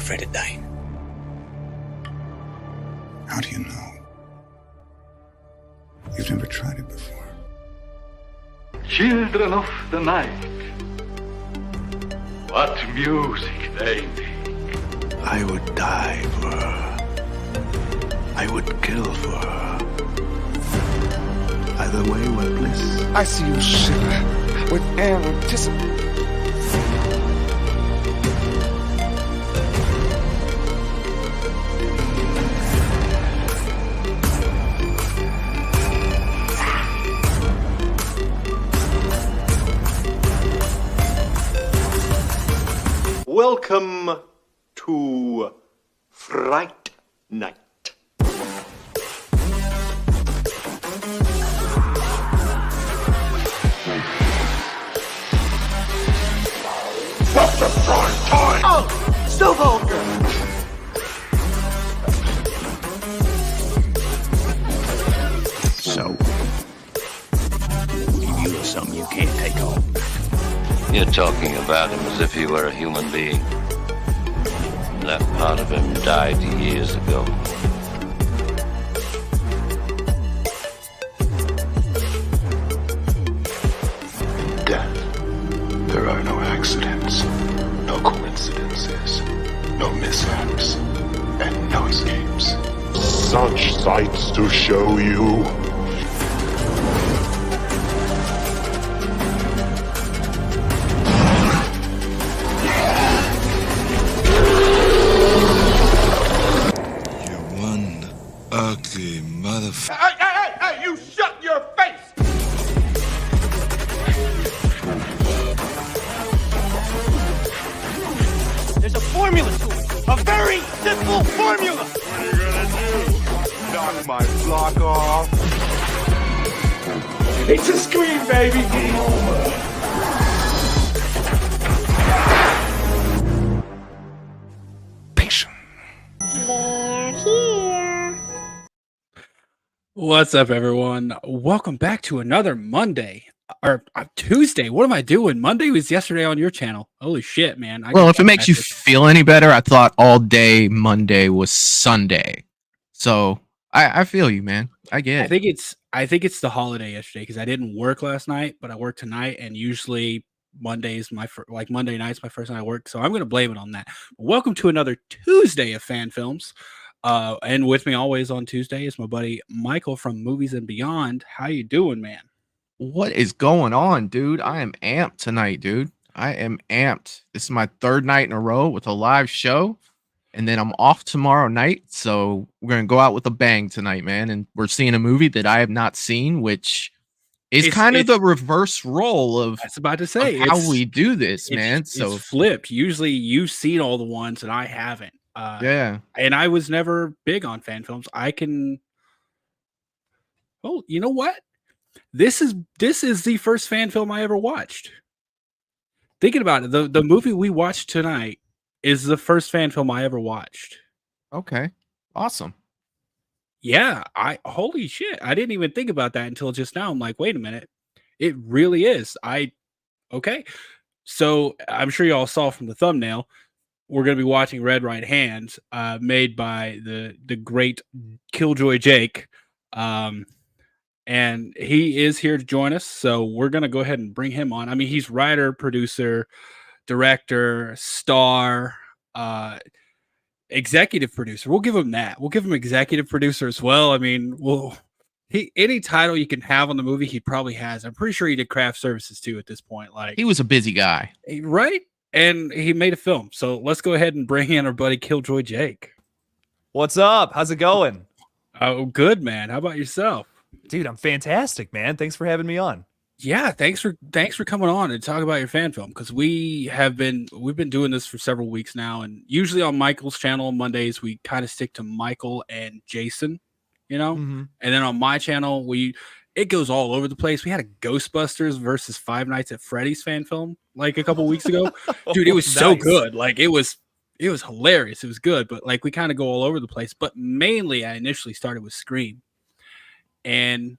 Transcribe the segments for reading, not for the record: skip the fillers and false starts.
afraid of dying. How do you know? You've never tried it before. Children of the night, what music they make. I would die for her. I would kill for her. Either way, what bliss. I see you shiver with anticipation. Welcome to Fright Night. What's the prime time? Oh, so vulgar. So, you know something you can't take home. You're talking about him as if he were a human being. That part of him died years ago. Death. There are no accidents, no coincidences, no mishaps, and no escapes. Such sights to show you. Ugly motherfucker. Hey, you shut your face! There's a formula to it. A very simple formula. What are you gonna do? Knock my block off? It's a scream, baby! Game over. Patient. They're here. What's up, everyone? Welcome back to another Monday or Tuesday. What am I doing? Monday was yesterday on your channel. Holy shit, man! Well, if it makes you feel any better, I thought all day Monday was Sunday. So I feel you, man. I get it. I think it's the holiday yesterday because I didn't work last night, but I worked tonight, and usually Monday is Monday night's my first night I work, so I'm going to blame it on that. Welcome to another Tuesday of Fan Films. And with me always on Tuesday is my buddy Michael from Movies and Beyond. How you doing, man? What is going on, dude? I am amped tonight, dude. I am amped. This is my third night in a row with a live show, and then I'm off tomorrow night. So we're going to go out with a bang tonight, man. And we're seeing a movie that I have not seen, which is kind of the reverse role of, I was about to say, how we do this, man. So it's flipped. Usually you've seen all the ones and I haven't. Yeah. And I was never big on fan films. Oh, you know what? This is the first fan film I ever watched. Thinking about it, the movie we watched tonight is the first fan film I ever watched. Okay. Awesome. Yeah, holy shit. I didn't even think about that until just now. I'm like, wait a minute. It really is. Okay. So I'm sure you all saw from the thumbnail, we're going to be watching Red Right Hand, made by the great Killjoy Jake. And he is here to join us. So we're going to go ahead and bring him on. I mean, he's writer, producer, director, star, executive producer. We'll give him that. We'll give him executive producer as well. I mean, any title you can have on the movie, he probably has. I'm pretty sure he did craft services too at this point. Like, He was a busy guy. right? And he made a film. So let's go ahead and bring in our buddy Killjoy Jake. What's up? How's it going? Oh, good, man. How about yourself? Dude, I'm fantastic, man. Thanks for having me on. Yeah, thanks for coming on and talk about your fan film, because we've been doing this for several weeks now, and usually on Michael's channel on Mondays we kind of stick to Michael and Jason, and then on my channel it goes all over the place. We had a Ghostbusters versus Five Nights at Freddy's fan film like a couple weeks ago. Dude, it was so good. Like it was hilarious. It was good, but like we kind of go all over the place. But mainly I initially started with Scream. And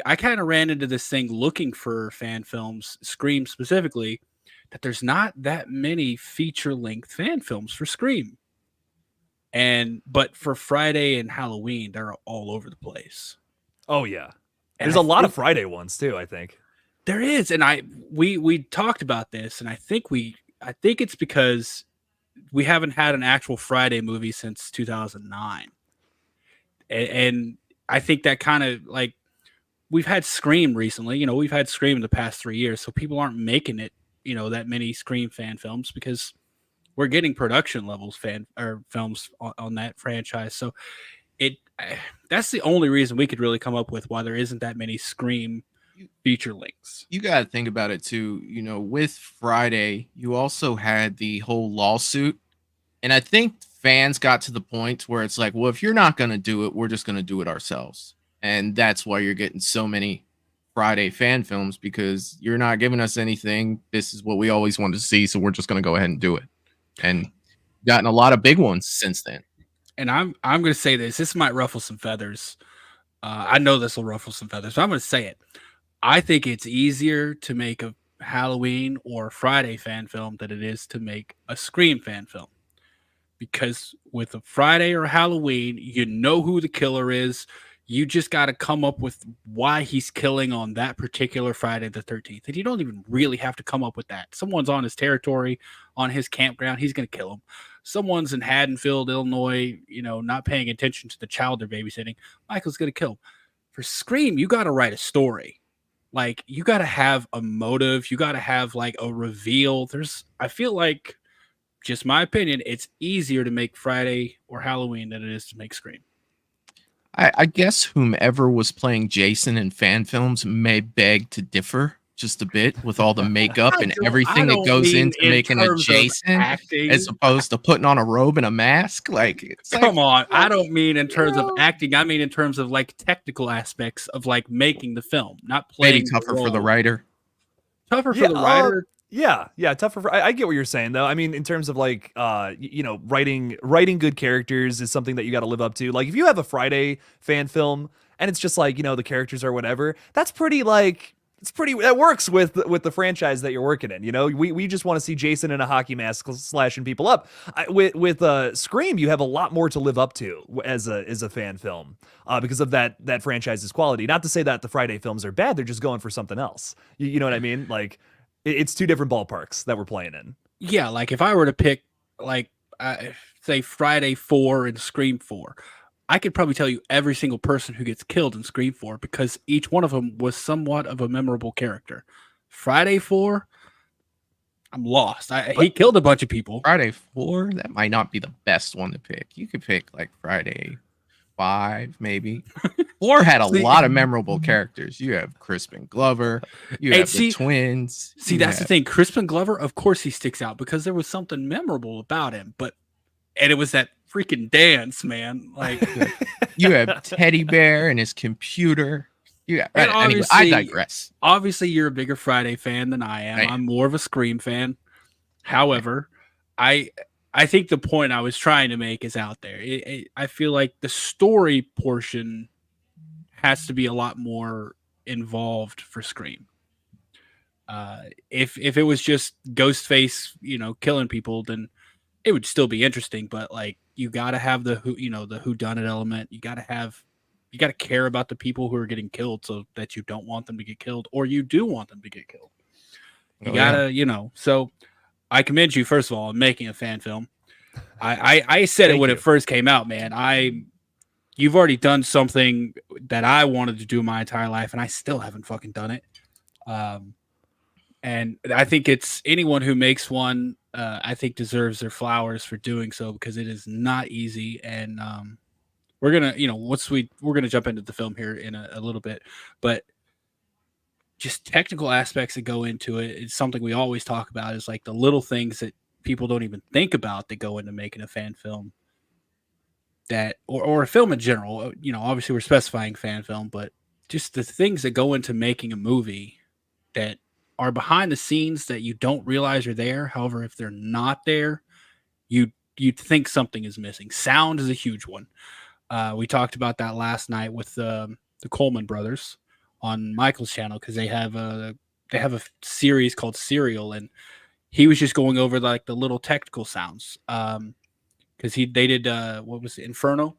I kind of ran into this thing looking for fan films, Scream specifically, that there's not that many feature-length fan films for Scream. But for Friday and Halloween, they're all over the place. Oh yeah. And There's I a lot of think Friday ones too, I think. there is, and we talked about this, and I think it's because we haven't had an actual Friday movie since 2009, and I think that kind of like we've had Scream recently. You know, we've had Scream in the past 3 years, so people aren't making it. You know, that many Scream fan films because we're getting production levels fan or films on that franchise. So that's the only reason we could really come up with why there isn't that many Scream feature lengths. You got to think about it too. You know, with Friday, you also had the whole lawsuit. And I think fans got to the point where it's like, well, if you're not going to do it, we're just going to do it ourselves. And that's why you're getting so many Friday fan films because you're not giving us anything. This is what we always wanted to see. So we're just going to go ahead and do it. And gotten a lot of big ones since then. And I'm going to say this. This might ruffle some feathers. I know this will ruffle some feathers, but I'm going to say it. I think it's easier to make a Halloween or Friday fan film than it is to make a Scream fan film. Because with a Friday or Halloween, you know who the killer is. You just got to come up with why he's killing on that particular Friday the 13th. And you don't even really have to come up with that. Someone's on his territory, on his campground. He's going to kill him. Someone's in Haddonfield, Illinois, you know, not paying attention to the child they're babysitting. Michael's going to kill him. For Scream, you got to write a story. Like, you got to have a motive. You got to have, like, a reveal. I feel like, just my opinion, it's easier to make Friday or Halloween than it is to make Scream. I guess whomever was playing Jason in fan films may beg to differ just a bit with all the makeup and everything that goes into making a Jason as opposed to putting on a robe and a mask. Like, it's come on. I don't mean in terms of acting. I mean in terms of like technical aspects of like making the film, not playing. Maybe tougher for the writer. Tougher for the writer. Yeah, tougher for. I get what you're saying though. I mean, in terms of like, you know, writing good characters is something that you got to live up to. Like, if you have a Friday fan film and it's just like, you know, the characters are whatever, that's pretty like. That works with the franchise that you're working in. You know, we just want to see Jason in a hockey mask slashing people up. With Scream, you have a lot more to live up to as a fan film because of that franchise's quality. Not to say that the Friday films are bad; they're just going for something else. You know what I mean? Like, it's two different ballparks that we're playing in. Yeah, like if I were to pick, like, say Friday 4 and Scream 4. I could probably tell you every single person who gets killed in Scream 4 because each one of them was somewhat of a memorable character. Friday 4, I'm lost. He killed a bunch of people. Friday 4, that might not be the best one to pick. You could pick like Friday 5, maybe. 4 had a lot of memorable characters. You have Crispin Glover. You have the twins. See, that's the thing. Crispin Glover, of course, he sticks out because there was something memorable about him. And it was that freaking dance, man. Like, you have Teddy Bear and his computer. Yeah. Anyway, I digress. Obviously, you're a bigger Friday fan than I am. I'm more of a Scream fan. However, I think the point I was trying to make is out there. I feel like the story portion has to be a lot more involved for Scream. If it was just Ghostface, you know, killing people, then it would still be interesting, but like you got to have the whodunit element. You got to care about the people who are getting killed so that you don't want them to get killed or you do want them to get killed. You gotta, you know, so I commend you first of all on making a fan film. I said it when it first came out, man. You've already done something that I wanted to do my entire life and I still haven't fucking done it. And I think it's anyone who makes one, I think deserves their flowers for doing so because it is not easy. And we're gonna, you know, we're gonna jump into the film here in a little bit, but just technical aspects that go into it. It's something we always talk about is like the little things that people don't even think about that go into making a fan film. That or a film in general. You know, obviously we're specifying fan film, but just the things that go into making a movie that are behind the scenes that you don't realize are there. However, if they're not there, you'd think something is missing. Sound is a huge one. We talked about that last night with the Coleman brothers on Michael's channel because they have a series called Serial, and he was just going over like the little technical sounds. Because they did what was it, Inferno?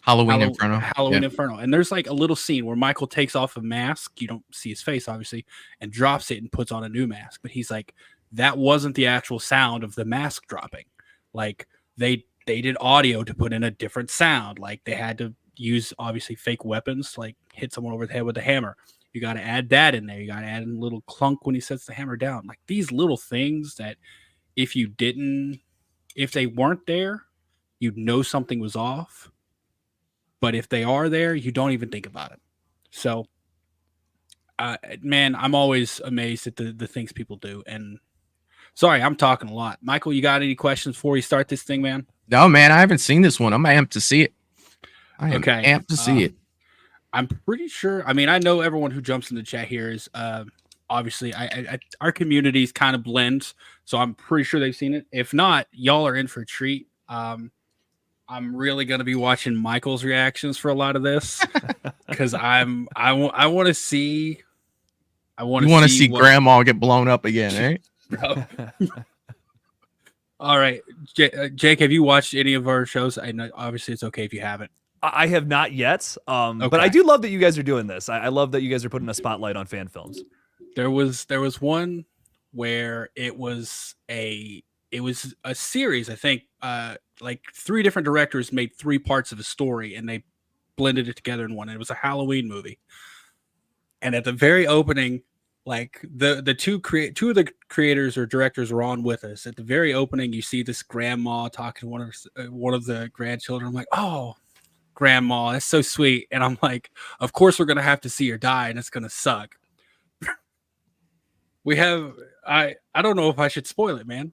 Halloween Inferno. Halloween Inferno. And there's like a little scene where Michael takes off a mask. You don't see his face, obviously, and drops it and puts on a new mask. But he's like, that wasn't the actual sound of the mask dropping. Like they did audio to put in a different sound. Like they had to use obviously fake weapons, like hit someone over the head with a hammer. You got to add that in there. You got to add in a little clunk when he sets the hammer down. Like these little things that if they weren't there, you'd know something was off. But if they are there, you don't even think about it. So, man, I'm always amazed at the things people do. And sorry, I'm talking a lot. Michael, you got any questions before we start this thing, man? No, man, I haven't seen this one. I'm amped to see it. I am amped to see it. I'm pretty sure. I mean, I know everyone who jumps in the chat here is obviously our communities kind of blend. So I'm pretty sure they've seen it. If not, y'all are in for a treat. I'm really going to be watching Michael's reactions for a lot of this because I want to see. You want to see Grandma get blown up again, eh? All right, Jake, have you watched any of our shows? I know, obviously, it's okay if you haven't. I have not yet, but I do love that you guys are doing this. I love that you guys are putting a spotlight on fan films. There was one where it was a series. I think like 3 different directors made 3 parts of a story and they blended it together in one. It was a Halloween movie, and at the very opening, like the two of the creators or directors were on with us. At the very opening, you see this grandma talking to one of the grandchildren. I'm like, oh, grandma, that's so sweet. And I'm like, of course we're gonna have to see her die, and it's gonna suck. We have I don't know if I should spoil it, man.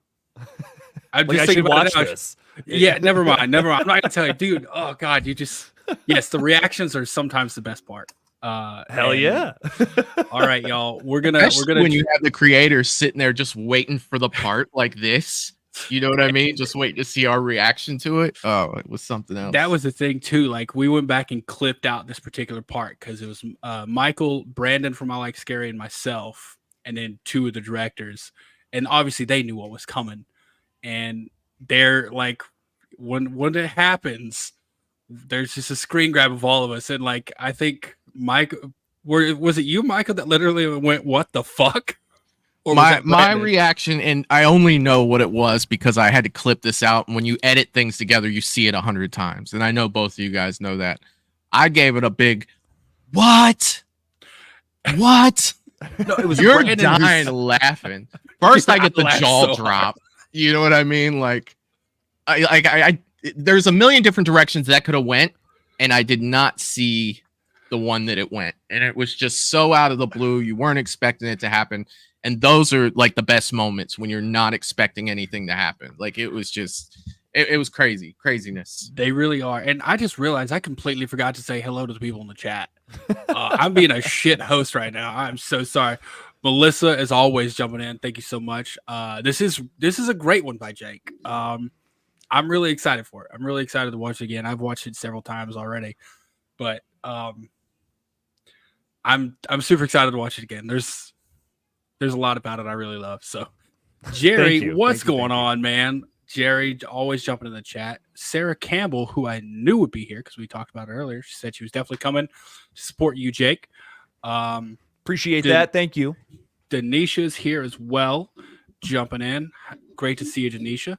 I'm just thinking about this. Yeah, never mind. I'm not gonna tell you, dude. Oh God, yes, the reactions are sometimes the best part. Hell yeah. All right, y'all. We're gonna when you have the creators sitting there just waiting for the part like this. You know what I mean? Just wait to see our reaction to it. Oh, it was something else. That was the thing too. Like we went back and clipped out this particular part because it was Michael, Brandon from I Like Scary, and myself, and then 2 of the directors. And obviously they knew what was coming. And they're like, when it happens, there's just a screen grab of all of us. And like, I think was it you, Michael, that literally went, "What the fuck?" Or my reaction, and I only know what it was because I had to clip this out. And when you edit things together, you see it 100 times. And I know both of you guys know that. I gave it a big, what? What? No, it was You're Brandon dying laughing. First, I get the jaw drop. You know what I mean? Like, I there's a million different directions that could have went, and I did not see the one that it went. And it was just so out of the blue. You weren't expecting it to happen. And those are like the best moments when you're not expecting anything to happen. Like it was just, it was craziness. They really are. And I just realized I completely forgot to say hello to the people in the chat. I'm being a shit host right now. I'm so sorry. Melissa is always jumping in. Thank you so much. This is a great one by Jake. I'm really excited for it. I'm really excited to watch it again. I've watched it several times already, but I'm super excited to watch it again. There's a lot about it I really love. So, Jerry, what's going on, man? Jerry always jumping in the chat. Sarah Campbell, who I knew would be here because we talked about it earlier, she said she was definitely coming to support you, Jake. Appreciate that. Thank you. Denisha's here as well, jumping in. Great to see you, Denisha.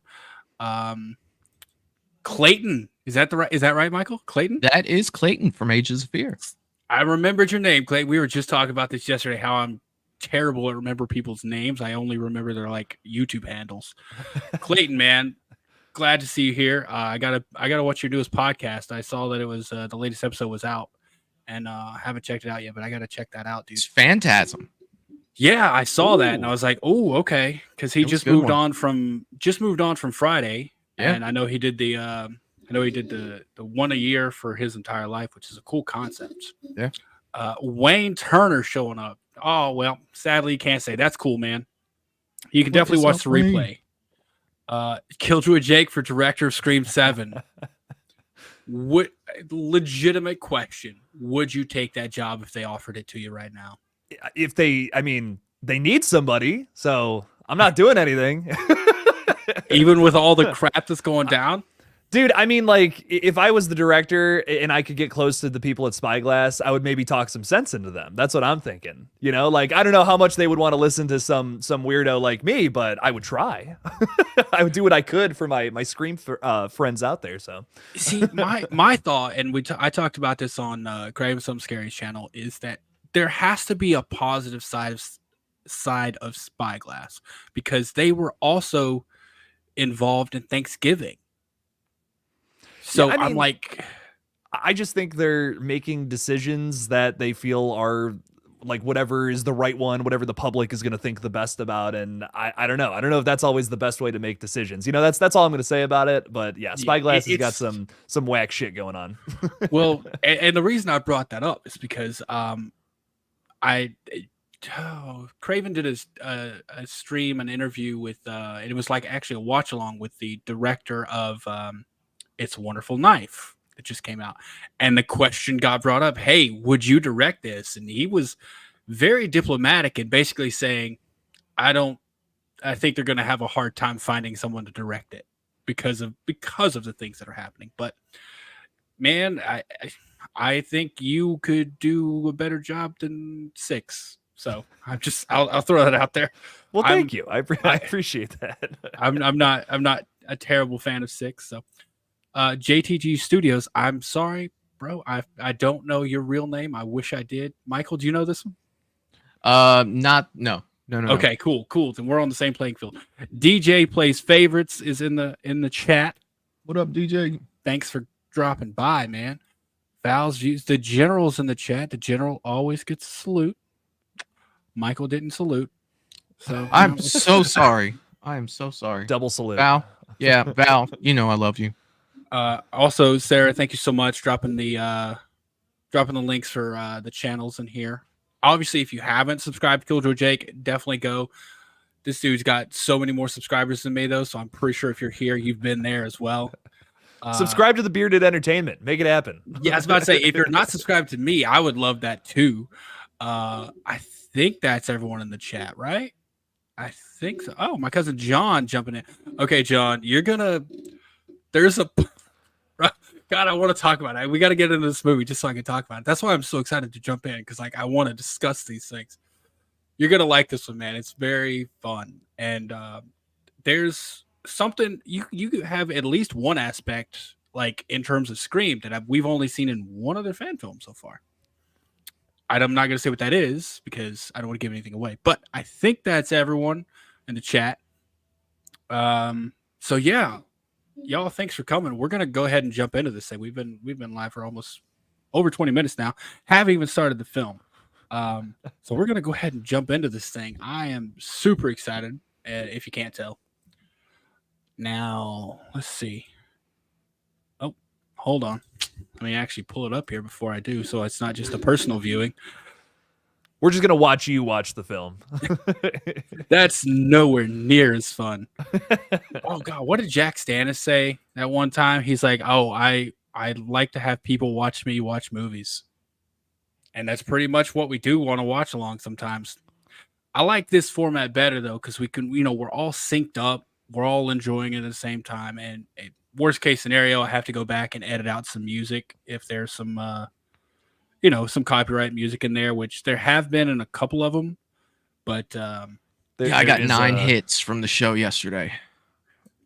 Clayton, is that right, Michael? Clayton? That is Clayton from Ages of Fear. I remembered your name, Clayton. We were just talking about this yesterday, how I'm terrible at remember people's names. I only remember their like YouTube handles. Clayton, man, glad to see you here. I gotta watch your newest podcast. I saw that it was the latest episode was out, and I haven't checked it out yet, but I gotta check that out, dude. It's Phantasm. Yeah, I saw that, and I was like, oh, okay, because he just moved on from Friday, and I know he did the 1 a year for his entire life, which is a cool concept. Yeah. Wayne Turner showing up. Oh, well, sadly, you can't say. That's cool, man. You can definitely watch the replay. Killjoy Jake for director of Scream 7. What legitimate question. Would you take that job if they offered it to you right now? If they need somebody. So I'm not doing anything. Even with all the crap that's going down. Dude, I mean, like, if I was the director and I could get close to the people at Spyglass, I would maybe talk some sense into them. That's what I'm thinking. You know, like, I don't know how much they would want to listen to some weirdo like me, but I would try. I would do what I could for my Scream friends out there. So, see, my thought, and I talked about this on Graham Some Scary's channel, is that there has to be a positive side of Spyglass, because they were also involved in Thanksgiving. So yeah, I I'm mean, like, I just think they're making decisions that they feel are like whatever is the right one, whatever the public is going to think the best about. And I don't know. I don't know if that's always the best way to make decisions. You know, that's all I'm going to say about it. But yeah, Spyglass has got some whack shit going on. well, and the reason I brought that up is because Craven did a stream, an interview with, and it was like actually a watch along with the director of It's a Wonderful Knife that just came out. And the question got brought up, hey, would you direct this? And he was very diplomatic and basically saying, I think they're going to have a hard time finding someone to direct it because of the things that are happening. But man, I think you could do a better job than 6. So I'll throw that out there. Well, thank you. I appreciate that. I'm not a terrible fan of 6. So JTG Studios, I'm sorry, bro. I don't know your real name. I wish I did. Michael, do you know this one? No. Okay, cool. Then we're on the same playing field. DJ Plays Favorites is in the chat. What up, DJ? Thanks for dropping by, man. Val's used the general's in the chat. The general always gets a salute. Michael didn't salute. So I'm so sorry. I am so sorry. Double salute. Val. Yeah, Val, you know I love you. Also, Sarah, thank you so much dropping the links for the channels in here. Obviously, if you haven't subscribed to Killjoy Jake, definitely go. This dude's got so many more subscribers than me, though, so I'm pretty sure if you're here, you've been there as well. Subscribe to the Bearded Entertainment. Make it happen. Yeah, I was about to say, if you're not subscribed to me, I would love that too. I think that's everyone in the chat, right? I think so. Oh, my cousin John jumping in. Okay, John, there's a God, I want to talk about it. We got to get into this movie just so I can talk about it. That's why I'm so excited to jump in, because I want to discuss these things. You're gonna like this one, man. It's very fun, and there's something you have at least one aspect, like in terms of Scream, that we've only seen in one other fan film so far. I'm not gonna say what that is because I don't want to give anything away, but I think that's everyone in the chat. So yeah. Y'all, thanks for coming. We're gonna go ahead and jump into this thing. We've been live for almost over 20 minutes now. Haven't even started the film. So we're gonna go ahead and jump into this thing. I am super excited, if you can't tell. Now, let's see. Oh, hold on. Let me actually pull it up here before I do, so it's not just a personal viewing. We're just gonna watch you watch the film. That's nowhere near as fun. Oh God, what did Jack Stannis say that one time? He's like, "Oh, I like to have people watch me watch movies," and that's pretty much what we do want to watch along sometimes. I like this format better though, because we can, we're all synced up, we're all enjoying it at the same time. And worst case scenario, I have to go back and edit out some music if there's some some copyright music in there, which there have been in a couple of them. But I got 9 hits from the show yesterday.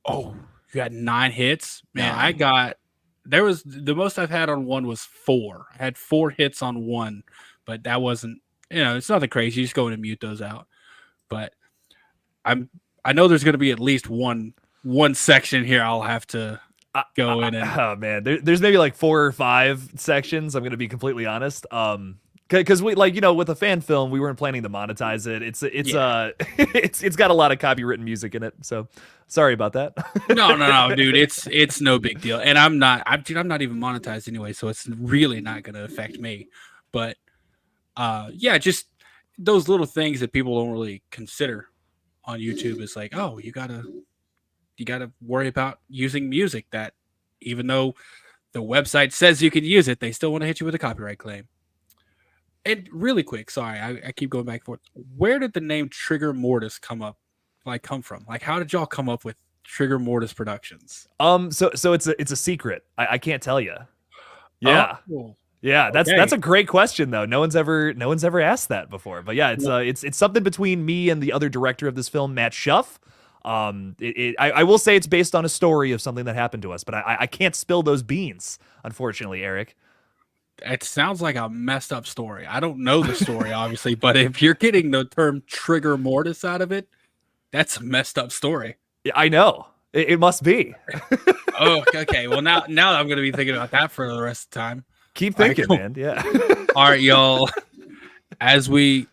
Oh, you got 9 hits? Man, 9. There was the most I've had on one was 4. I had 4 hits on one, but that wasn't, it's nothing crazy. You just go in and mute those out. But I know there's going to be at least one section here I'll have to go in and oh man, there's maybe like 4 or 5 sections. I'm gonna be completely honest. Because we with a fan film, we weren't planning to monetize it. It's got a lot of copywritten music in it. So sorry about that. No, dude. It's no big deal. And I'm not even monetized anyway, so it's really not gonna affect me. But just those little things that people don't really consider on YouTube is like, oh, you gotta worry about using music that, even though the website says you can use it, they still want to hit you with a copyright claim. And really quick, sorry, I keep going back and forth. Where did the name Trigger Mortis come up like come from? Like, how did y'all come up with Trigger Mortis Productions? So it's a secret. I can't tell you. Yeah. Oh, Yeah, that's okay. a great question though. No one's ever asked that before. But yeah, it's something between me and the other director of this film, Matt Schuff. I will say it's based on a story of something that happened to us, but I can't spill those beans, unfortunately, Eric. It sounds like a messed up story. I don't know the story, obviously, but if you're getting the term Trigger Mortis out of it, that's a messed up story. Yeah, I know. It must be. Oh, okay. Well, now I'm going to be thinking about that for the rest of the time. Keep thinking, man. Yeah. All right, y'all. As we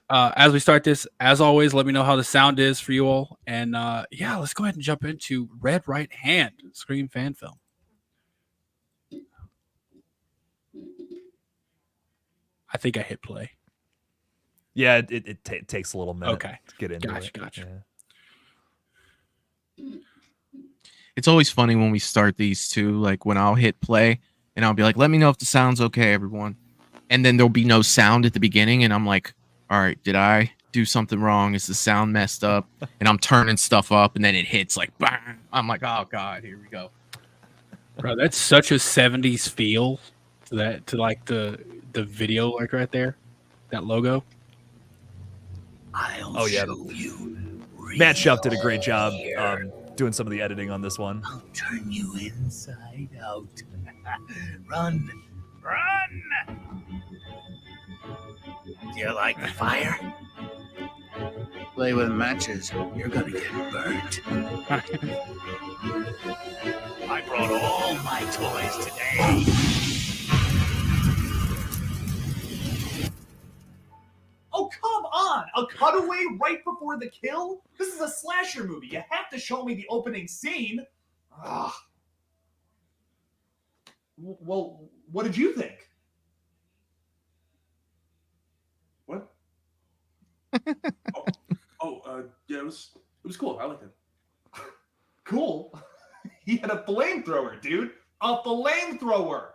start this, as always, let me know how the sound is for you all. And yeah, let's go ahead and jump into Red Right Hand, Scream fan film. I think I hit play. Yeah, it takes a little minute Okay. to get into Gotcha, it. gotcha. Yeah. It's always funny when we start these too, like when I'll hit play and I'll be like, let me know if the sound's okay, everyone. And then there'll be no sound at the beginning, and I'm like, all right, did I do something wrong? Is the sound messed up? And I'm turning stuff up, and then it hits like bang. I'm like, oh god, here we go. Bro, that's such a 70s feel to like the video, like right there. That logo. Oh yeah. Matt Schuff did a great job doing some of the editing on this one. I'll turn you inside out. Run! Run! Do you like the fire? Play with matches, you're gonna get burnt. I brought all my toys today. Oh, come on! A cutaway right before the kill? This is a slasher movie. You have to show me the opening scene. Ugh. Well, what did you think? What? Yeah, it was cool. I liked it. Cool? He had a flamethrower, dude. A flamethrower!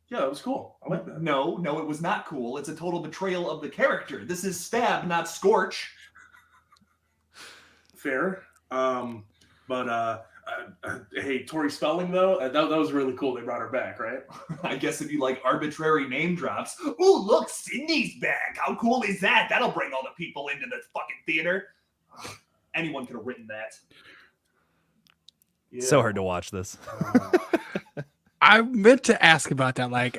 Yeah, it was cool. I like that. No, it was not cool. It's a total betrayal of the character. This is Stab, not Scorch. Fair. Hey, Tori Spelling though, that was really cool. They brought her back, right? I guess if you like arbitrary name drops. Ooh, look, Sydney's back. How cool is that? That'll bring all the people into the fucking theater. Anyone could have written that. Yeah. So hard to watch this. I meant to ask about that. Like,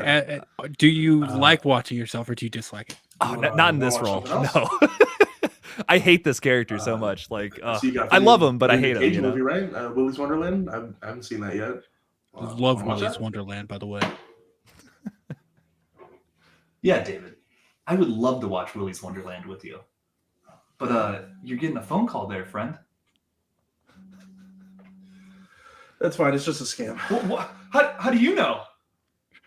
do you like watching yourself, or do you dislike it? Oh, not in this role. No. I hate this character so much. Like, So I love him, but I hate him. Cage movie, right? Willy's Wonderland. I haven't seen that yet. Love Willy's Wonderland, by the way. Yeah, David. I would love to watch Willy's Wonderland with you. But you're getting a phone call there, friend. That's fine. It's just a scam. What? How do you know?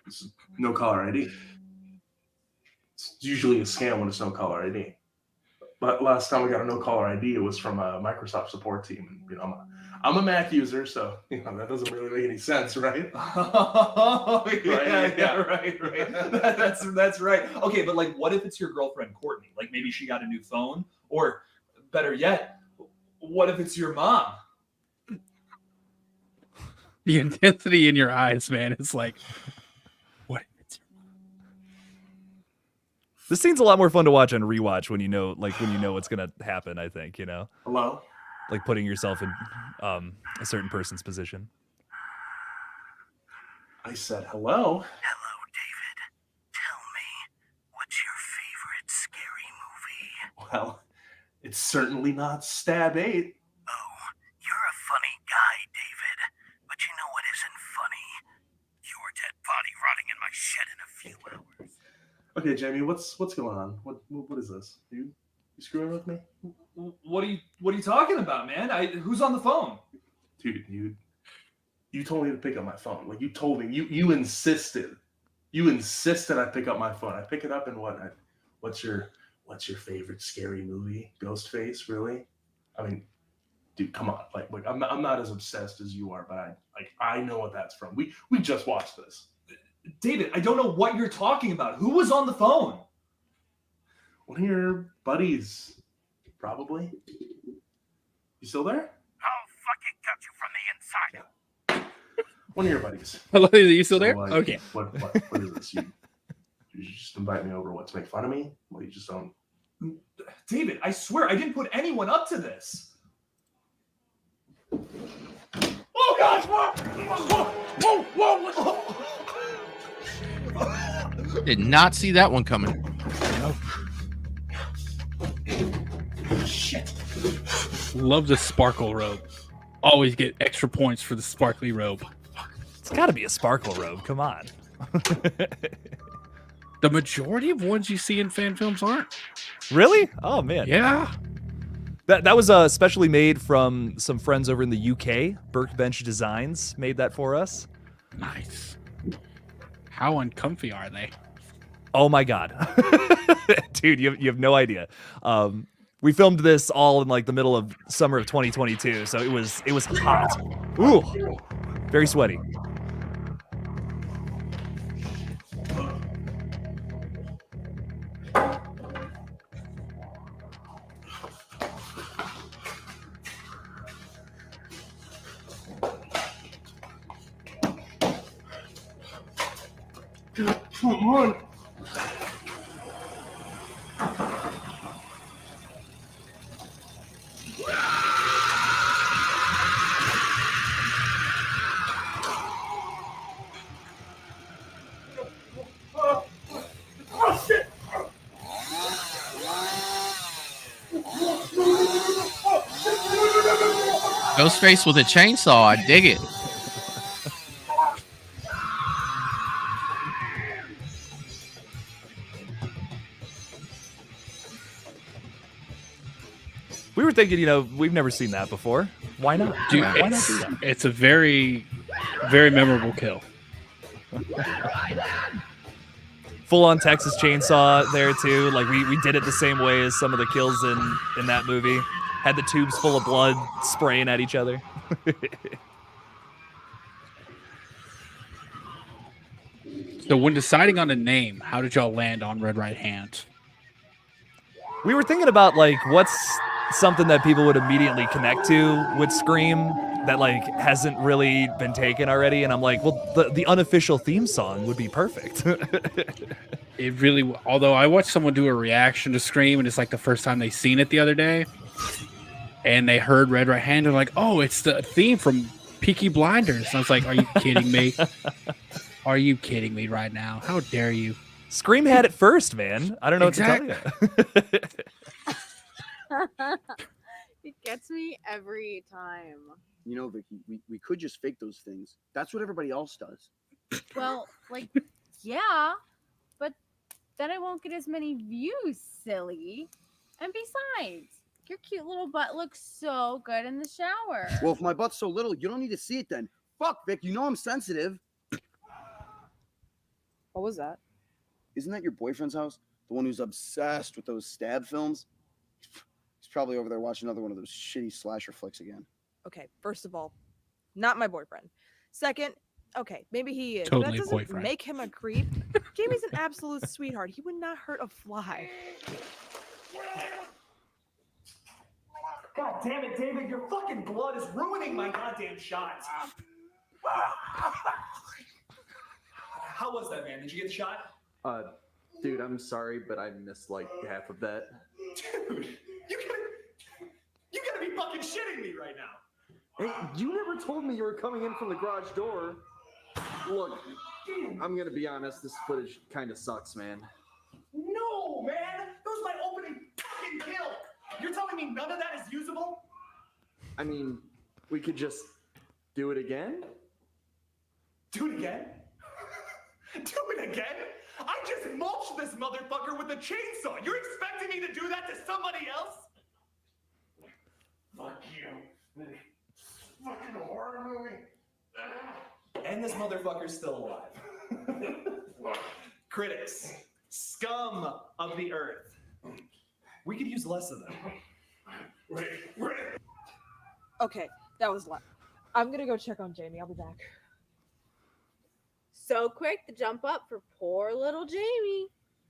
It's no caller ID. It's usually a scam when it's no caller ID. But last time we got a no caller ID, it was from a Microsoft support team. And, I'm a Mac user, so that doesn't really make any sense, right? Oh, yeah, right. That's right. Okay, but like, what if it's your girlfriend Courtney? Like, maybe she got a new phone, or better yet, what if it's your mom? The intensity in your eyes, man, is like, what? This scene's a lot more fun to watch on rewatch when you know what's gonna happen. I think Hello. like putting yourself in a certain person's position. I said hello. Hello, David. Tell me, what's your favorite scary movie? Well, it's certainly not Stab 8. Oh, you're a funny guy, David. But you know what isn't funny? Your dead body rotting in my shed in a few hours. Okay, Jamie, what's going on? What is this? You screwing with me? What are you talking about, man? Who's on the phone? Dude, you told me to pick up my phone. Like, you told me, you insisted. You insisted I pick up my phone. I pick it up and what's your favorite scary movie? Ghostface, really? I mean, dude, come on. Like I'm not as obsessed as you are, but I know what that's from. We just watched this. David, I don't know what you're talking about. Who was on the phone? One of your buddies, probably. You still there? I'll fucking cut you from the inside. One of your buddies. Hello, are you still there? like, Okay. What is this? You just invite me over, what, to make fun of me? Well, you just don't. David, I swear I didn't put anyone up to this. Oh gosh! Whoa! Did not see that one coming. Shit. Love the sparkle robe. Always get extra points for the sparkly robe. It's got to be a sparkle robe. Come on. The majority of ones you see in fan films aren't. Really? Oh man. Yeah. That was specially made from some friends over in the UK. Burkbench Designs made that for us. Nice. How uncomfy are they? Oh my god, dude, you have no idea. We filmed this all in like the middle of summer of 2022, so it was hot. Ooh, very sweaty. Come on. Ghostface with a chainsaw. I dig it. We were thinking, we've never seen that before. Why not? Dude, Why not do that? it's a very, very memorable kill. Full on Texas Chainsaw there too. Like we did it the same way as some of the kills in that movie. Had the tubes full of blood spraying at each other. So when deciding on a name, how did y'all land on Red Right Hand? We were thinking about like what's something that people would immediately connect to with Scream that like hasn't really been taken already, and I'm like, well, the unofficial theme song would be perfect. It really, although I watched someone do a reaction to Scream, and it's like the first time they seen it the other day, and they heard Red Right Hand, and like, oh, it's the theme from Peaky Blinders. And I was like, are you kidding me? Are you kidding me right now? How dare you? Scream had it first, man. I don't know what to tell you. It gets me every time. You know, Vicky, we could just fake those things. That's what everybody else does. Well, like, yeah, but then I won't get as many views, silly. And besides, your cute little butt looks so good in the shower. Well, if my butt's so little, you don't need to see it then. Fuck, Vic, you know I'm sensitive. What was that? Isn't that your boyfriend's house? The one who's obsessed with those stab films? He's probably over there watching another one of those shitty slasher flicks again. Okay, first of all, not my boyfriend. Second, okay, maybe he is. Totally but that doesn't boyfriend. make him a creep. Jamie's an absolute sweetheart. He would not hurt a fly. God damn it, David, your fucking blood is ruining my goddamn shot. How was that, man? Did you get the shot? Dude, I'm sorry, but I missed like half of that. Dude, you gotta be fucking shitting me right now. Hey, you never told me you were coming in from the garage door. Look, I'm gonna be honest, this footage kind of sucks, man. No, man! That was my opening fucking kill! You're telling me none of that is usable? I mean, we could just do it again? Do it again? Do it again? I just mulched this motherfucker with a chainsaw! You're expecting me to do that to somebody else? Fuck you. Fucking horror movie. And this motherfucker's still alive. Critics. Scum of the earth. We could use less of them. Wait. Okay, that was loud. I'm gonna go check on Jamie. I'll be back. So quick to jump up for poor little Jamie.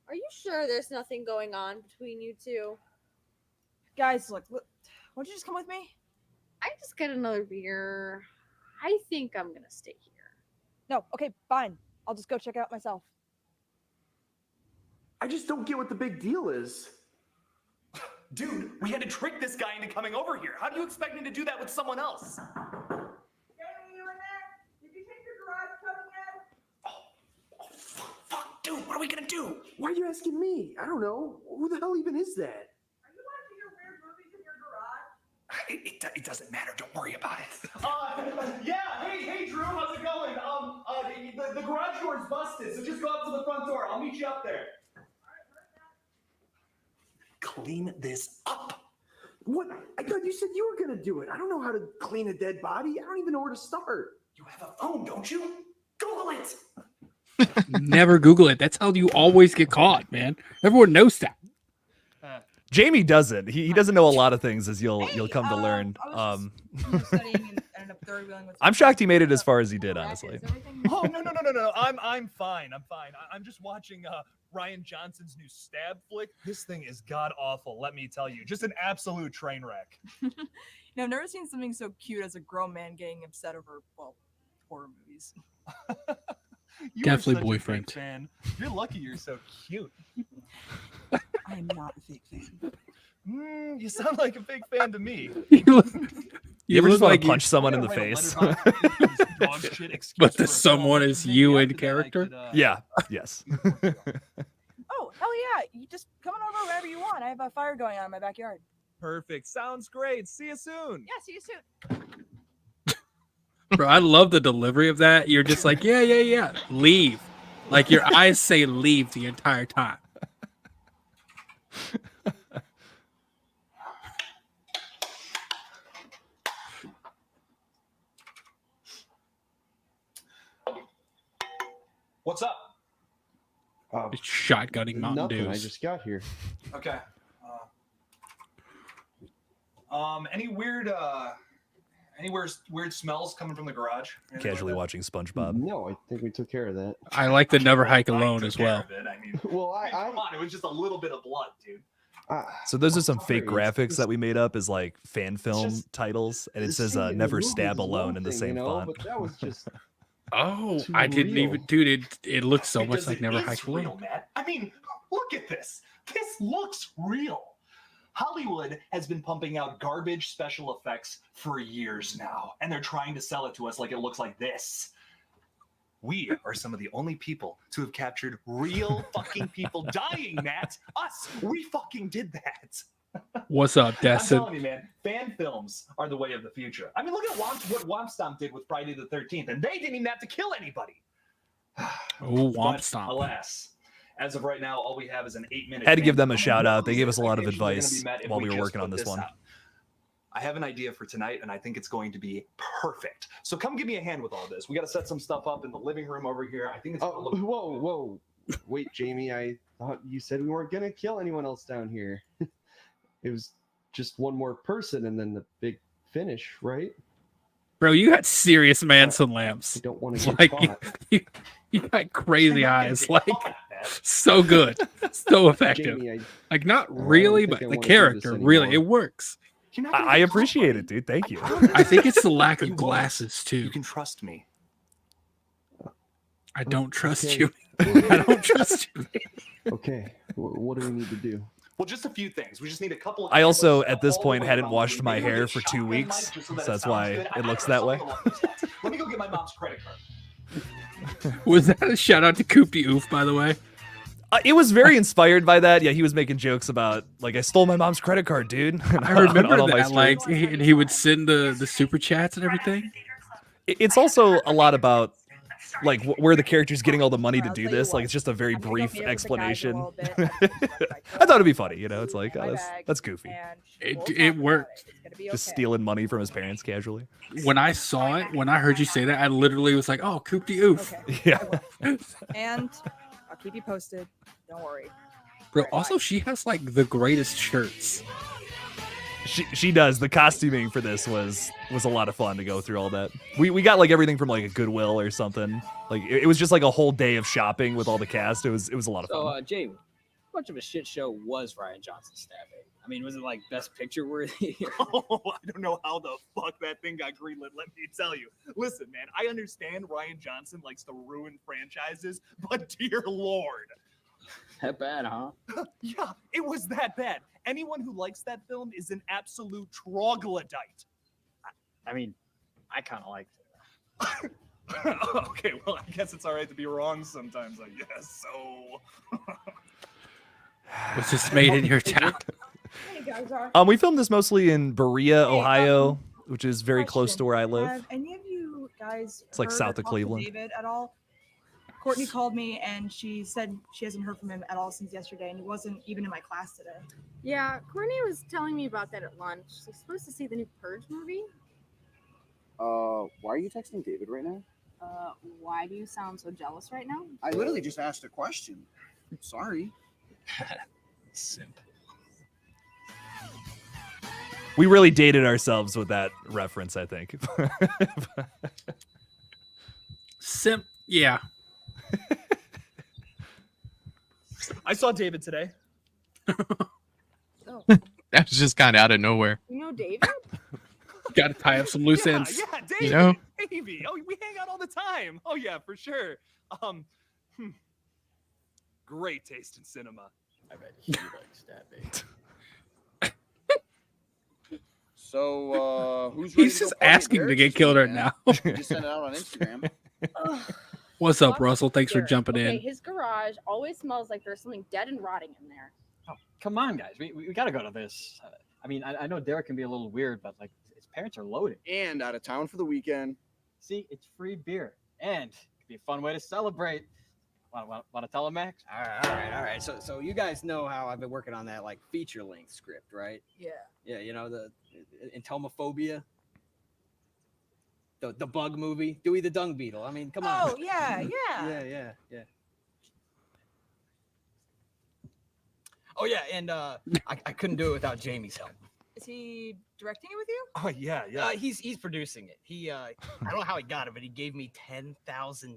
Are you sure there's nothing going on between you two? Guys, look, won't you just come with me? I just got another beer. I think I'm gonna stay here. No, okay, fine. I'll just go check it out myself. I just don't get what the big deal is. Dude, we had to trick this guy into coming over here. How do you expect me to do that with someone else? Jamie, you in there? Did you take your garage cover yet? Fuck, dude, what are we gonna do? Why are you asking me? I don't know. Who the hell even is that? Are you watching your weird movies in your garage? It doesn't matter. Don't worry about it. Yeah. Hey, Drew. How's it going? The garage door is busted, so just go up to the front door. I'll meet you up there. Clean this up. What? I thought you said you were gonna do it. I don't know how to clean a dead body. I don't even know where to start. You have a phone, don't you? Google it. Never Google it. That's how you always get caught, man. Everyone knows that. Jamie doesn't. He doesn't know a lot of things, as you'll come to learn. Studying and ended up third wheeling with. I'm shocked he made it as far as he did, honestly. Oh no! I'm fine. I'm just watching Ryan Johnson's new stab flick. This thing is god awful. Let me tell you, just an absolute train wreck. I've never seen something so cute as a grown man getting upset over horror movies. You Definitely are such a big boyfriend. fan. You're lucky you're so cute. I am not a big fan. You sound like a big fan to me. You ever just want like to punch someone in the face? But the someone is you in character? Yeah. Yes. Oh, hell yeah. You just come on over whenever you want. I have a fire going on in my backyard. Perfect. Sounds great. See you soon. Yeah, see you soon. Bro, I love the delivery of that. You're just like, yeah. Leave. Like your eyes say leave the entire time. What's up? It's shotgunning Mountain Nothing. I Dews. just got here. Okay. Any weird smells coming from the garage? Casually watching SpongeBob. No, I think we took care of that. I like the never hike alone as well. Well, Come on, it was just a little bit of blood, dude. So those are some fake graphics that we made up as like fan film titles, and it says "Never Stab Alone" in the same font. But that was just Oh, too I didn't real. even, dude. It looks so much Because like it Never is Hike real, Alone. Matt. I mean, look at this. This looks real. Hollywood has been pumping out garbage special effects for years now, and they're trying to sell it to us like it looks like this. We are some of the only people to have captured real fucking people dying, Matt. Us. We fucking did that. What's up, I'm Destin? telling you, man, fan films are the way of the future. I mean, look at what Womp Stomp did with Friday the 13th, and they didn't even have to kill anybody. Oh, Womp But, Stomp. alas, as of right now, all we have is an 8-minute. Had to give fan them a film. shout out. They Those gave us a lot of expectations are gonna advice be met if while we were just working on put this one. out. I have an idea for tonight, and I think it's going to be perfect. So come give me a hand with all this. We got to set some stuff up in the living room over here. I think it's. Oh, whoa. Wait, Jamie, I thought you said we weren't going to kill anyone else down here. It was just one more person and then the big finish, right? Bro, you got serious Manson lamps. I don't want to get Like caught. you got crazy eyes. Like so good, so effective. Jamie, Like not I really, don't but think I the wanna do character this really anymore. it works. I appreciate it, dude. Thank you. I think it's the lack of glasses too. You can trust me. I don't trust Okay. you. I don't trust you. Okay, what do we need to do? Well, just a few things. We just need a couple of. I also, cameras at this all the point, way hadn't around. washed my Maybe we'll hair get for shotgun 2 mics weeks, just so that that's sounds why good. it looks I that way. something along those lines. Let me go get my mom's credit card. Was that a shout out to Coop the Oof, by the way? It was very inspired by that. Yeah, he was making jokes about like I stole my mom's credit card, dude. I remember on all my that. Like streams. he would send the super chats and everything. It's also a lot about like where the character's getting all the money to do this. Like it's just a very brief explanation. I thought it'd be funny, you know. It's like oh, that's goofy. It worked. Just stealing money from his parents casually. When I saw it, when I heard you say that, I literally was like, "Oh, Coop the Oof." Yeah. And I'll keep you posted. Don't worry. Bro, also she has like the greatest shirts. She does. The costuming for this was a lot of fun to go through all that. We got like everything from like a Goodwill or something. Like it was just like a whole day of shopping with all the cast. It was a lot of fun. So, Jamie, much of a shit show was Ryan Johnson's stabbing? I mean, was it like Best Picture worthy? Oh, I don't know how the fuck that thing got greenlit. Let me tell you. Listen, man, I understand Ryan Johnson likes to ruin franchises, but dear Lord. That bad, huh? Yeah, it was that bad. Anyone who likes that film is an absolute troglodyte. I mean, I kind of liked it. Okay, well, I guess it's all right to be wrong sometimes, I guess. So. Was this made in your town? Hey guys, are We filmed this mostly in Berea, Ohio, which is very close to where I live. Have any of you guys It's like heard or south of talked to Cleveland. David at all? Courtney called me and she said she hasn't heard from him at all since yesterday, and he wasn't even in my class today. Yeah, Courtney was telling me about that at lunch. She's supposed to see the new Purge movie. Why are you texting David right now? Why do you sound so jealous right now? I literally just asked a question. Sorry. Simp. We really dated ourselves with that reference, I think. Simp. Yeah. I saw David today. Oh, That was just kind of out of nowhere. you know David? Got to tie up some loose ends. Yeah, David. You know? Davey. Oh, we hang out all the time. Oh yeah, for sure. Great taste in cinema. I bet he likes stabbing. So, who's ready He's to go just party at asking to Derek's get this killed right weekend? now. Just send it out on Instagram. What's up, Russell? Thanks for Derek. jumping Okay, in. his garage always smells like there's something dead and rotting in there. Oh, come on, guys. We got to go to this. I mean, I know Derek can be a little weird, but like his parents are loaded. And out of town for the weekend. See, it's free beer. And it could be a fun way to celebrate. Want to tell him, Max? All right. So you guys know how I've been working on that like feature length script, right? Yeah. Yeah, you know the entomophobia, the bug movie, Dewey the Dung Beetle. I mean, come on. Oh yeah. Yeah. Oh yeah, and I couldn't do it without Jamie's help. Is he directing it with you? Oh yeah. He's producing it. He I don't know how he got it, but he gave me $10,000.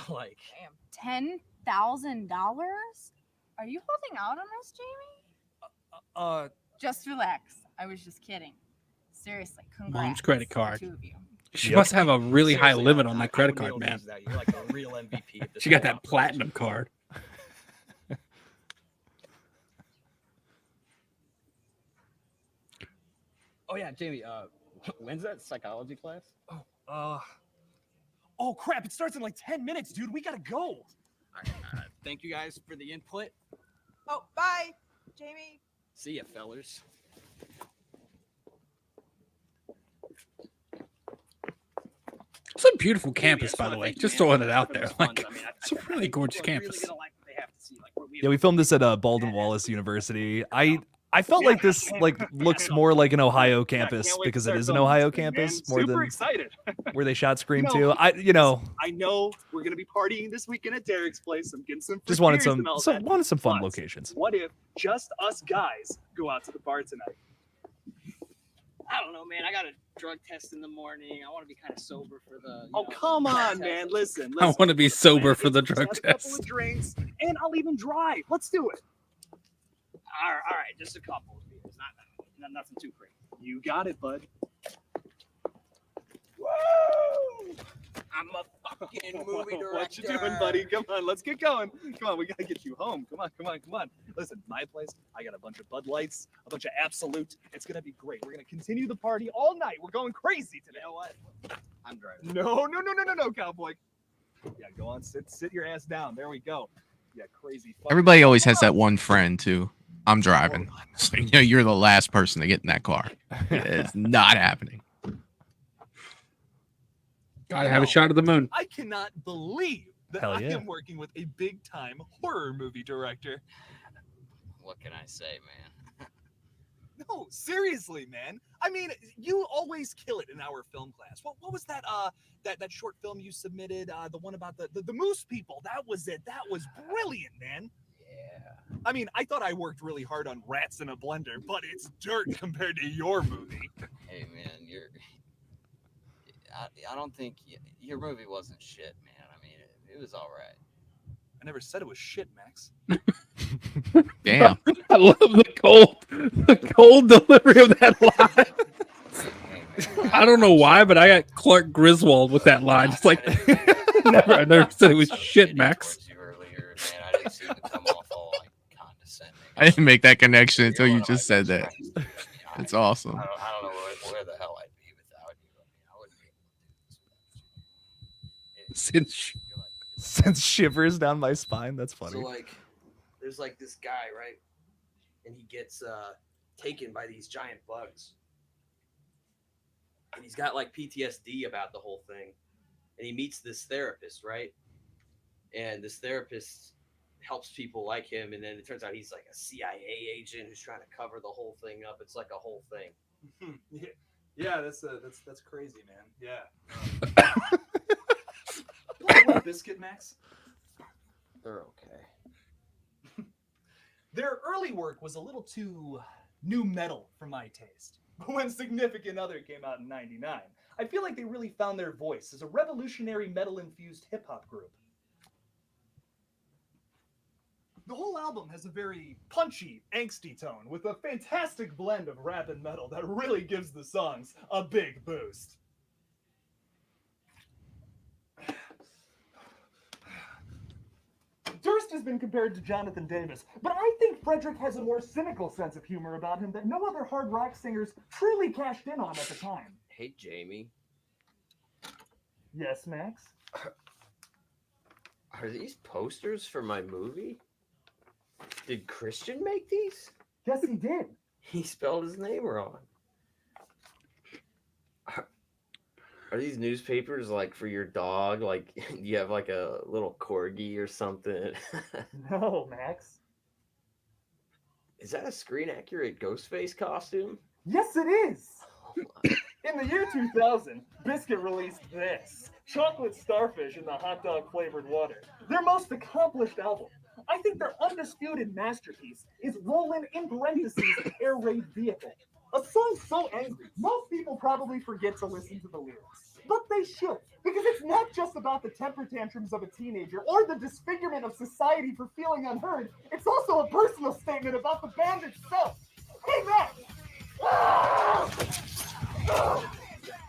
Like, Damn, $10,000? Are you holding out on us, Jamie? Just relax. I was just kidding. Seriously, congrats. Mom's credit to the card. two of you. She must have a really high Seriously, limit I- on I that credit wouldn't be card, able to man. use that. You're like a real MVP of this She got whole that platinum card. Oh yeah, Jamie. When's that psychology class? Oh crap! It starts in like 10 minutes, dude. We gotta go. All right. Thank you guys for the input. Oh, bye, Jamie. See ya, fellers. It's a beautiful campus, by the way. Just throwing it out there. Like, it's a really gorgeous campus. Yeah, we filmed this at Baldwin Wallace University. I felt like this looks more like an Ohio campus because it is an Ohio campus more Super than excited. where they shot Scream You 2. know, I I know we're gonna be partying this weekend at Derek's place. I'm getting some. just free wanted beers and all that. wanted some fun But locations. What if just us guys go out to the bar tonight? I don't know, man. I got a drug test in the morning. I want to be kind of sober for the. Oh come on, man! Listen. I want to be sober for the drug Just a couple test. of drinks, and I'll even drive. Let's do it. All right, just a couple of beers, not nothing too crazy. You got it, bud. Woo! I'm a fucking movie director. What you doing, buddy? Come on, let's get going. Come on, we gotta get you home. Come on. Listen, my place, I got a bunch of Bud Lights, a bunch of Absolute. It's gonna be great. We're gonna continue the party all night. We're going crazy today. You know what? I'm driving. No, cowboy. Yeah, go on, sit your ass down. There we go. Yeah, crazy. fucking- Everybody always has that one friend too. I'm driving. So, you know, you're the last person to get in that car. It's not happening. Gotta have a shot of the moon. I cannot believe that Hell I yeah. am working with a big time horror movie director. What can I say, man? No, seriously, man. I mean, you always kill it in our film class. What was that that short film you submitted? The one about the moose people. That was it. That was brilliant, man. Yeah. I mean, I thought I worked really hard on Rats in a Blender, but it's dirt compared to your movie. Hey, man, I don't think your movie wasn't shit, man. I mean, it was all right. I never said it was shit, Max. Damn. I love the cold delivery of that line. I don't know why, but I got Clark Griswold with that line. It's like I never said it was shit, Max. I didn't make that connection until you just said that. It's awesome. I don't know where the hell I'd be without you. I wouldn't be able to do this. Sends shivers down my spine. That's funny. So like, there's like this guy, right? And he gets taken by these giant bugs. And he's got like PTSD about the whole thing. And he meets this therapist, right? And this therapist helps people like him. And then it turns out he's like a CIA agent who's trying to cover the whole thing up. It's like a whole thing. Yeah, that's crazy, man. Yeah. What, Biscuit, Max? They're okay. Their early work was a little too new metal for my taste. But when Significant Other came out in '99, I feel like they really found their voice as a revolutionary metal-infused hip-hop group. The whole album has a very punchy, angsty tone with a fantastic blend of rap and metal that really gives the songs a big boost. Durst has been compared to Jonathan Davis, but I think Frederick has a more cynical sense of humor about him that no other hard rock singers truly cashed in on at the time. Hey, Jamie. Yes, Max? Are these posters for my movie? Did Christian make these? Yes, he did. He spelled his name wrong. Are these newspapers like for your dog? Like you have like a little corgi or something? No, Max. Is that a screen accurate Ghostface costume? Yes, it is. In the year 2000, Biscuit released this, Chocolate Starfish in the Hot Dog Flavored Water, their most accomplished album. I think their undisputed masterpiece is Rollin' in parentheses Air Raid Vehicle. A song so angry, most people probably forget to listen to the lyrics. But they should, because it's not just about the temper tantrums of a teenager or the disfigurement of society for feeling unheard. It's also a personal statement about the band itself. Hey, Max!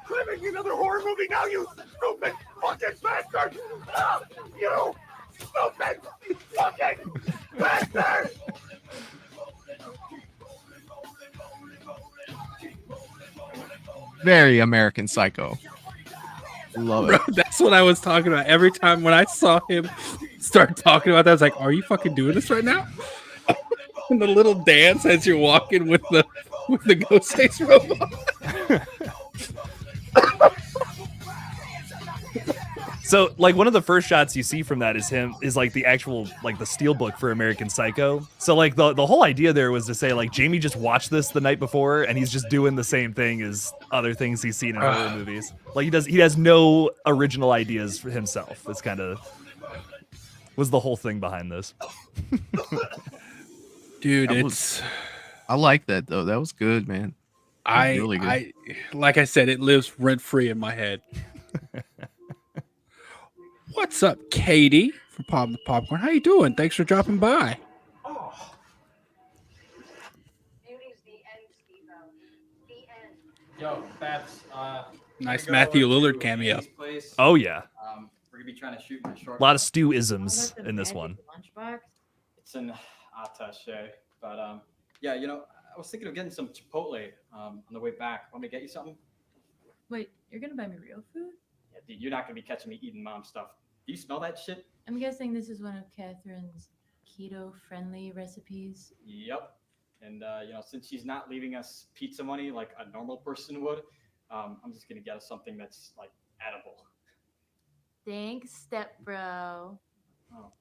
Quit making another horror movie now, you stupid fucking bastard! You stupid fucking bastard! Very American Psycho. Love it. Bro, that's what I was talking about. Every time when I saw him start talking about that, I was like, are you fucking doing this right now? And the little dance as you're walking with the Ghostface robot. So, like, one of the first shots you see from that is like the actual, like, the steelbook for American Psycho. So, like, the whole idea there was to say, like, Jamie just watched this the night before, and he's just doing the same thing as other things he's seen in horror movies. Like, he has no original ideas for himself. It's kind of was the whole thing behind this. Dude, I like that though. That was good, man. Really good. Like I said, it lives rent free in my head. What's up, Katie from Pop the Popcorn? How you doing? Thanks for dropping by. Yo, Babs. Nice Matthew Lillard cameo. Oh yeah, we're gonna be trying to shoot my short. a lot of Stu-isms in this one. Lunchbox. It's an attaché, but yeah, you know, I was thinking of getting some Chipotle on the way back. Want me to get you something? Wait, you're gonna buy me real food? Yeah, dude, you're not gonna be catching me eating mom stuff. Do you smell that shit? I'm guessing this is one of Catherine's keto-friendly recipes. Yep. And you know, since she's not leaving us pizza money like a normal person would, I'm just gonna get us something that's like edible. Thanks, stepbro. Oh,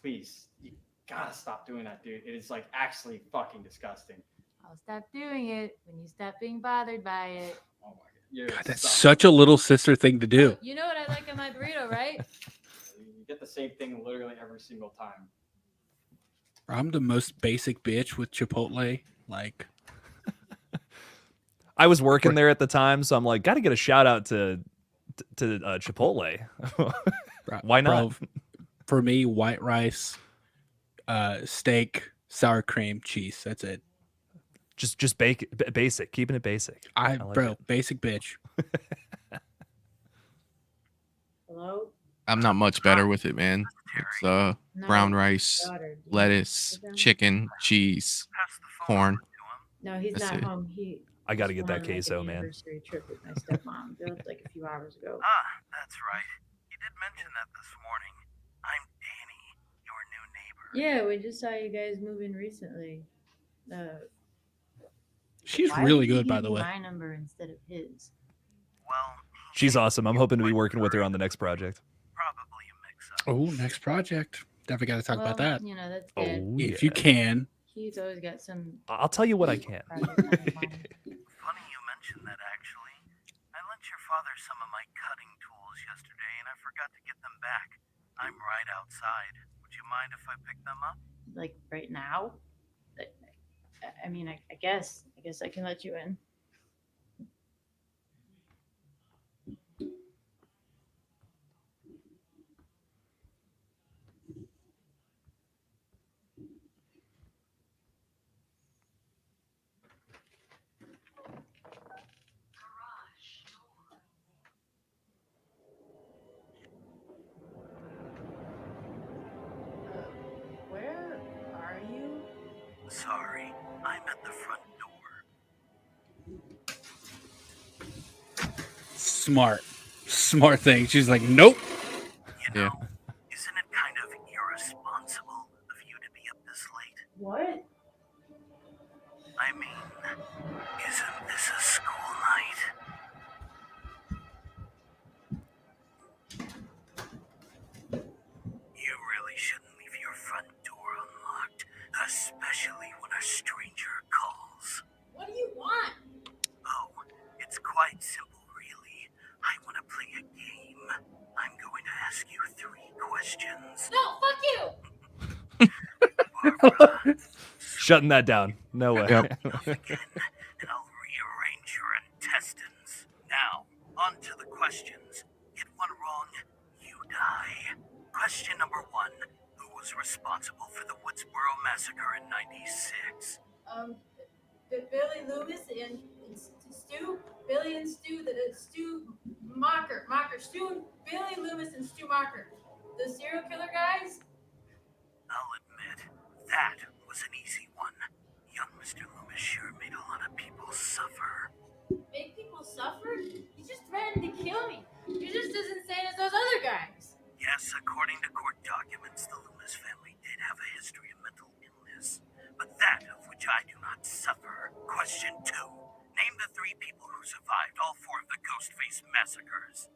please, you gotta stop doing that, dude. It is like actually fucking disgusting. I'll stop doing it when you stop being bothered by it. Oh my god, you're God, that's such a little sister thing to do. You know what I like in my burrito, right? You get the same thing literally every single time. I'm the most basic bitch with Chipotle. Like, I was working there at the time, so I'm like, got to get a shout out to Chipotle. Why not? Bro, for me, white rice, steak, sour cream, cheese. That's it. Just basic, keeping it basic. I like Bro, it. basic bitch. Hello? I'm not much better with it, man. It's brown rice, daughter. lettuce, chicken, cheese, corn. No, he's That's not it. home. He I got to just get went that on, like, queso, an man. anniversary trip with my stepmom. That was like a few hours ago. That's right. You did mention that this morning. I'm Danny, your new neighbor. Yeah, we just saw you guys moving recently. She's Why really did he good, by give the you way. my number instead of his? She's awesome. I'm hoping to be working with her on the next project. Oh, next project. Definitely got to talk about Well, that. you know, that's good. Oh, If yeah. you can. He's always got some. I'll tell you what I can. Funny you mentioned that, actually. I lent your father some of my cutting tools yesterday, and I forgot to get them back. I'm right outside. Would you mind if I pick them up? Like right now. I mean, I guess I can let you in. Where are you? Sorry, I'm at the front door. Smart thing. She's like, nope. Yeah. Isn't it kind of irresponsible of you to be up this late? What? I mean, isn't this a school night? You really shouldn't leave your front door unlocked, especially when a stranger calls. What do you want? Oh, it's quite simple, really. I want to play a game. I'm going to ask you 3 questions. No, fuck you! Shutting that down. No way. And I'll rearrange your intestines. Now, on to the questions. Get one wrong, you die. Question number 1. Who was responsible for the Woodsboro massacre in '96? Billy Loomis and Stu. Billy and Stu. Stu Mocker. Billy Loomis and Stu Mocker. The serial killer guys. I'll admit, that was an easy one. Young Mr. Loomis sure made a lot of people suffer. Make people suffer? He just threatened to kill me. You're just as insane as those other guys. Yes, according to court documents, the Loomis family did have a history of mental illness, but that of which I do not suffer. Question 2. Name the 3 people who survived all 4 of the Ghostface massacres.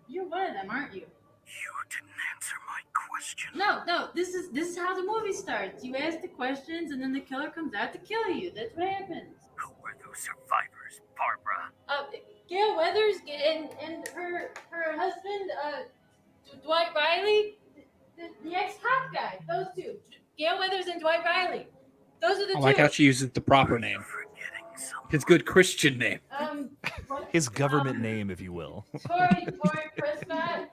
You're one of them, aren't you? You didn't answer my question. No. This is how the movie starts. You ask the questions, and then the killer comes out to kill you. That's what happens. Who were those survivors, Barbara? Gail Weathers and her husband, Dwight Riley, the ex-cop guy. Those 2, Gail Weathers and Dwight Riley. Those are the I 2. like how she uses the proper name. His good Christian name. His government name, if you will. Tori Prescott.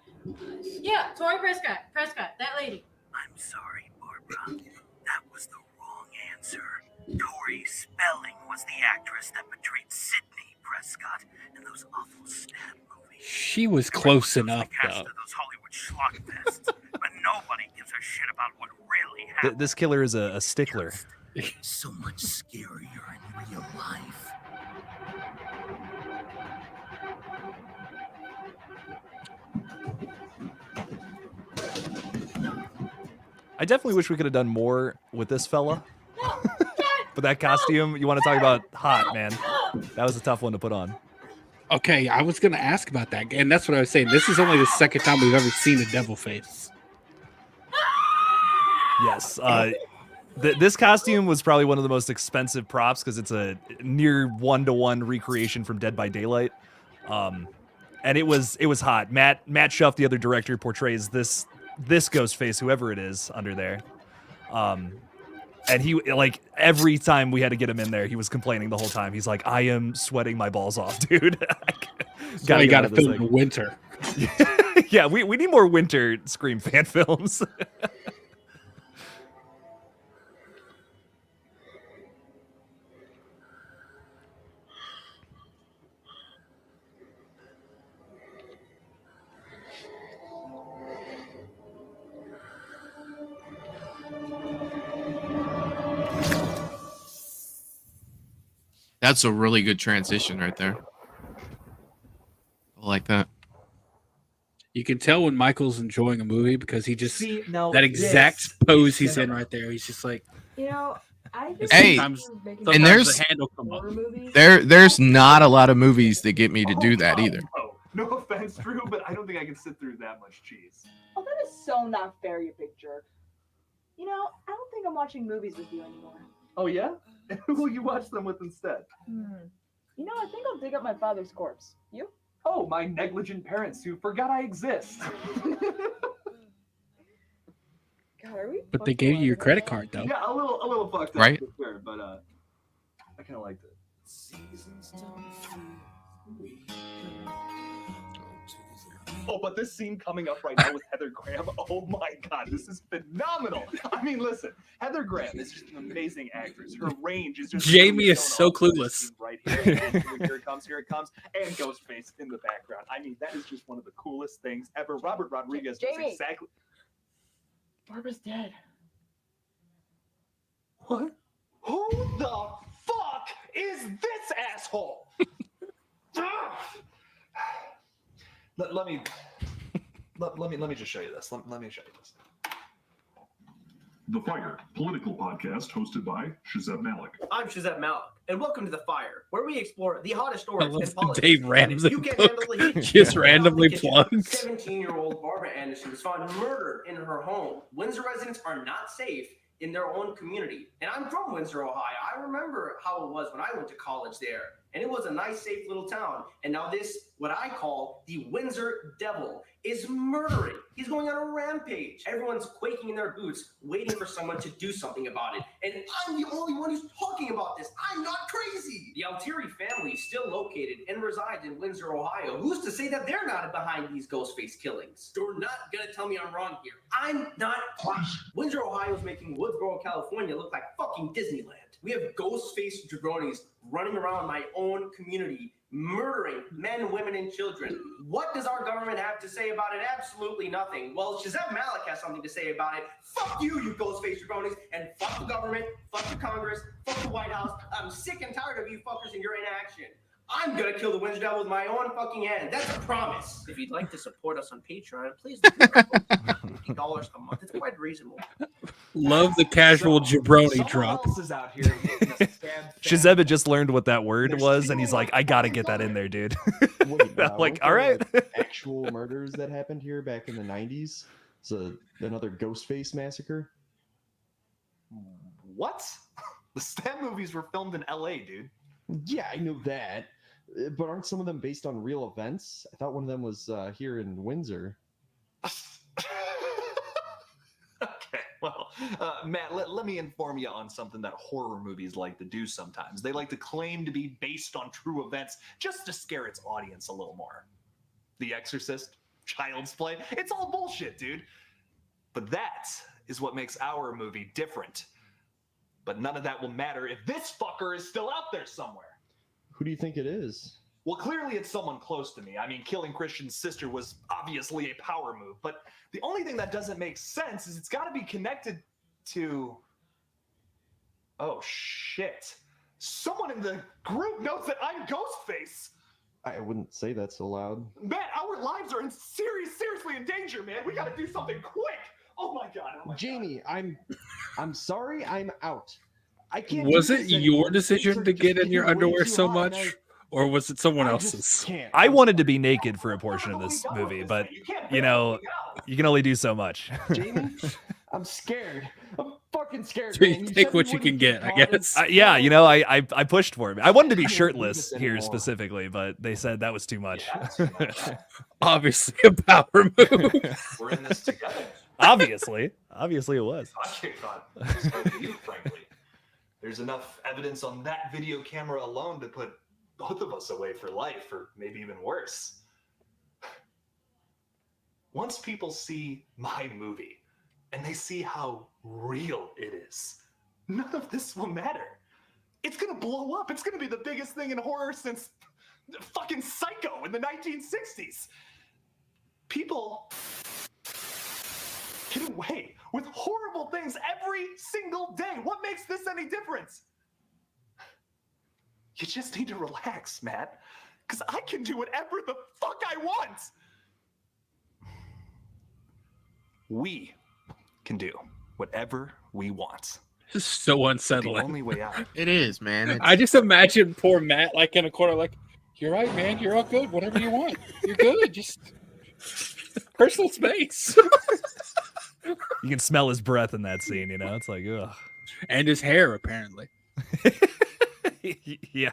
Yeah, Tori Prescott. That lady. I'm sorry, Barbara. That was the wrong answer. Tori Spelling was the actress that portrayed Sidney Prescott in those awful stab movies. She was close enough, Cast though. of those Hollywood schlock fests, but nobody gives a shit about what really happened. This killer is a stickler. So much scarier in real life. I definitely wish we could have done more with this fella. But that costume, you want to talk about hot, man. That was a tough one to put on. Okay, I was going to ask about that. And that's what I was saying. This is only the second time we've ever seen a devil face. Yes. This costume was probably one of the most expensive props because it's a near 1-to-1 recreation from Dead by Daylight. And it was hot. Matt Schuff, the other director, portrays this Ghostface, whoever it is, under there. And he, like, every time we had to get him in there, he was complaining the whole time. He's like, I am sweating my balls off, dude. So you get got out to of this film in thing. winter. Yeah, we need more winter Scream fan films. That's a really good transition right there. I like that. You can tell when Michael's enjoying a movie because he just See, now that exact this pose is he's in cinema. right there. He's just like, You know, I think Hey, sometimes and there's the hand will come up. there's not a lot of movies that get me to do that either. Oh, no offense, Drew, but I don't think I can sit through that much cheese. Oh, that is so not fair, you big jerk. You know, I don't think I'm watching movies with you anymore. Oh yeah? And who will you watch them with instead? You know, I think I'll dig up my father's corpse. You? Oh, my negligent parents who forgot I exist. God, are we? But they gave you your credit card though. Yeah, a little fucked up, Right. for sure, but I kind of liked it. Oh, but this scene coming up right now with Heather Graham, oh my god, this is phenomenal. I mean, listen, Heather Graham is just an amazing actress. Her range is just Jamie is shown so off on this clueless. scene right here. And here it comes, and Ghostface in the background. I mean, that is just one of the coolest things ever. Robert Rodriguez does Jamie. exactly. Barbara's dead. What? Who the fuck is this asshole? Let me just show you this. Let me show you this. The Fire, political podcast hosted by Shazeb Malik. I'm Shazeb Malik, and welcome to The Fire, where we explore the hottest stories love in the politics. Dave And Ramsey if you can't book. handle the heat, Just then randomly kitchen. plugged. 17-year-old Barbara Anderson was found murdered in her home. Windsor residents are not safe in their own community. And I'm from Windsor, Ohio. I remember how it was when I went to college there. And it was a nice, safe little town. And now this, what I call the Windsor Devil, is murdering. He's going on a rampage. Everyone's quaking in their boots, waiting for someone to do something about it. And I'm the only one who's talking about this. I'm not crazy. The Altieri family is still located and resides in Windsor, Ohio. Who's to say that they're not behind these Ghostface killings? You're not gonna tell me I'm wrong here. I'm not crazy. Windsor, Ohio is making Woodsboro, California look like fucking Disneyland. We have Ghostface jabronis running around my own community, murdering men, women, and children. What does our government have to say about it? Absolutely nothing. Well, Shazeb Malik has something to say about it. Fuck you, you Ghostface jabronis, and fuck the government, fuck the Congress, fuck the White House. I'm sick and tired of you fuckers and your inaction. I'm gonna kill the Windsor Devil with my own fucking hand. That's a promise. If you'd like to support us on Patreon, please do $50 a month. It's quite reasonable. Love the casual jabroni drop. Shazeb had just learned what that word was, and he's like, I gotta get that in there, dude. Wait, I'm like, weren't all there, right. actual murders that happened here back in the 90s? It's another Ghostface massacre. What? The stab movies were filmed in LA, dude. Yeah, I know that. But aren't some of them based on real events? I thought one of them was here in Windsor. Okay, well, Matt, let me inform you on something that horror movies like to do sometimes. They like to claim to be based on true events just to scare its audience a little more. The Exorcist, Child's Play, it's all bullshit, dude. But that is what makes our movie different. But none of that will matter if this fucker is still out there somewhere. Who do you think it is? Well, clearly it's someone close to me. I mean, killing Christian's sister was obviously a power move, but the only thing that doesn't make sense is it's got to be connected to... Oh, shit. Someone in the group knows that I'm Ghostface. I wouldn't say that so loud. Man, our lives are seriously in danger, man. We got to do something quick. Oh my god. Oh my Jamie, I'm sorry, I'm out. I can't. Was do it this your anymore. decision Things to are get just in your getting way underwear too so hot, and much? Or was it someone else's? I wanted to be naked for a portion of this movie, but you know, you can only do so much. Jamie, I'm scared. I'm fucking scared. So you man. take said what we you can wouldn't get, I caught, and guess. Yeah, you know, I pushed for it. I wanted to be I can't do shirtless this here anymore. specifically, but they said that was too much. Obviously a power move. We're in this together. Obviously it was. I kicked on this for you, frankly. There's enough evidence on that video camera alone to put both of us away for life, or maybe even worse. Once people see my movie and they see how real it is, none of this will matter. It's gonna blow up. It's gonna be the biggest thing in horror since fucking Psycho in the 1960s. People get away with horrible things every single day. What makes this any different? You just need to relax, Matt, because I can do whatever the fuck I want. We can do whatever we want. This is so unsettling. The only way out. It is, man. I just imagine poor Matt like in a corner, like, "You're right, man. You're all good. Whatever you want. You're good. Just personal space." You can smell his breath in that scene, you know? It's like, ugh. And his hair, apparently. Yeah.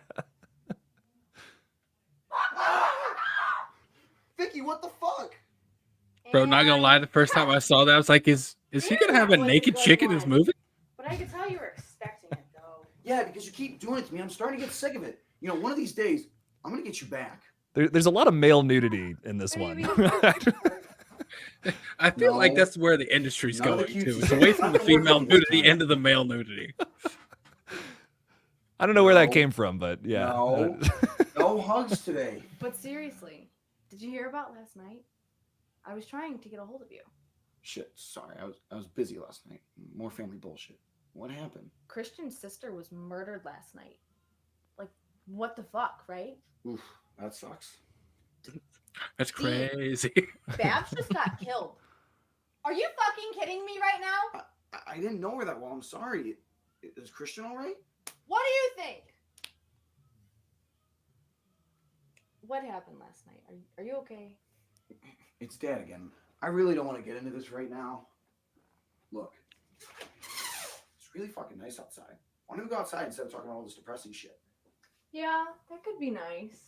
Vicky, what the fuck? Bro, not gonna lie, the first time I saw that, I was like, is he gonna have a naked chick in his movie? But I could tell you were expecting it, though. Yeah, because you keep doing it to me. I'm starting to get sick of it. You know, one of these days, I'm gonna get you back. There's a lot of male nudity in this one. I feel like that's where the industry's going to. It's away from the female nudity into the male nudity. I don't know where that came from, but yeah. No. No hugs today. But seriously, did you hear about last night? I was trying to get a hold of you. Shit, sorry. I was busy last night. More family bullshit. What happened? Christian's sister was murdered last night. Like, what the fuck, right? Oof, that sucks. That's crazy. Babs just got killed. Are you fucking kidding me right now? I didn't know her that well. I'm sorry. Is Christian all right? What do you think? What happened last night? Are you okay? It's Dad again. I really don't want to get into this right now. Look, it's really fucking nice outside. Why don't we go outside instead of talking about all this depressing shit? Yeah, that could be nice.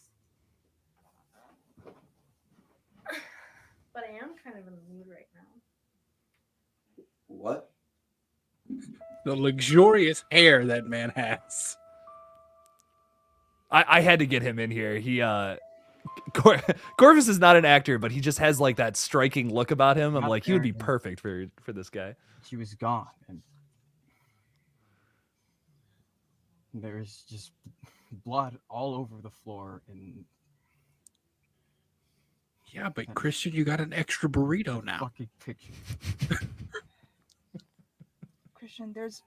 But I am kind of in the mood right now. What? The luxurious hair that man has. I had to get him in here. He Corvus is not an actor, but he just has like that striking look about him. I'm like, he would be perfect for this guy. She was gone, and there was just blood all over the floor. And yeah, but Christian, you got an extra burrito now. Fucking picture. Christian, there's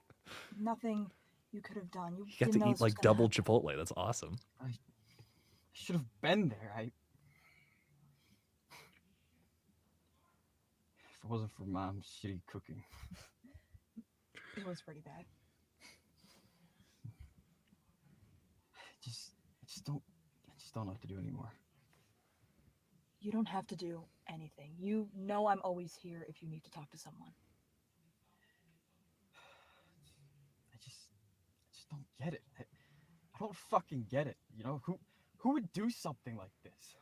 nothing you could have done. You You got didn't know to eat this was like gonna double happen. Chipotle. That's awesome. I should have been there. If it wasn't for Mom's shitty cooking. It was pretty bad. I just don't know what to do anymore. You don't have to do anything. You know I'm always here if you need to talk to someone. I just don't get it. I don't fucking get it. You know, who would do something like this?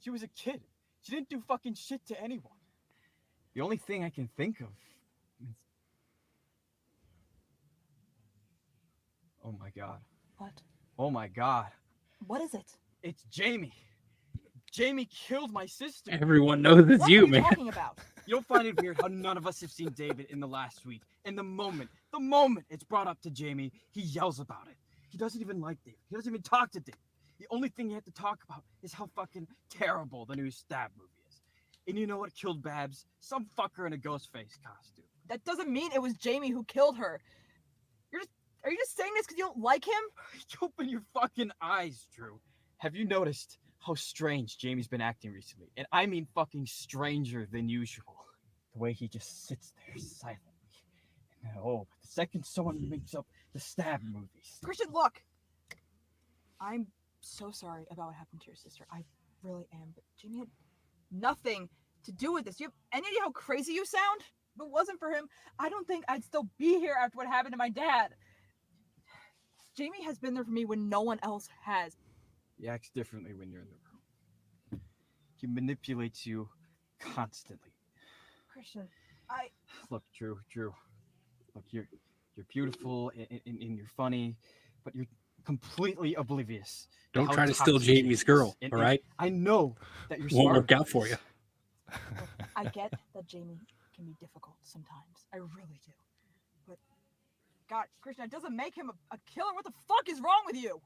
She was a kid. She didn't do fucking shit to anyone. The only thing I can think of is... Oh my god. What? Oh my god. What is it? It's Jamie. Jamie killed my sister. Everyone knows it's What you, are you man. talking about? You don't find it weird how none of us have seen David in the last week? And the moment it's brought up to Jamie, he yells about it. He doesn't even like David. He doesn't even talk to David. The only thing he had to talk about is how fucking terrible the new Stab movie is. And you know what killed Babs? Some fucker in a ghost face costume. That doesn't mean it was Jamie who killed her. Are you just saying this because you don't like him? Open your fucking eyes, Drew. Have you noticed how strange Jamie's been acting recently? And I mean fucking stranger than usual. The way he just sits there silently. And but the second someone makes up the Stab movies. Christian, look. I'm so sorry about what happened to your sister. I really am. But Jamie had nothing to do with this. You have any idea how crazy you sound? If it wasn't for him, I don't think I'd still be here after what happened to my dad. Jamie has been there for me when no one else has. He acts differently when you're in the room. He manipulates you constantly. Christian, Look, Drew. Look, you're beautiful and you're funny, but you're completely oblivious. Don't how try to steal toxic Jamie Jamie's is. girl, And all right? I know that you're Won't smart work out about for this. you. I get that Jamie can be difficult sometimes. I really do. But God, Christian, it doesn't make him a killer. What the fuck is wrong with you?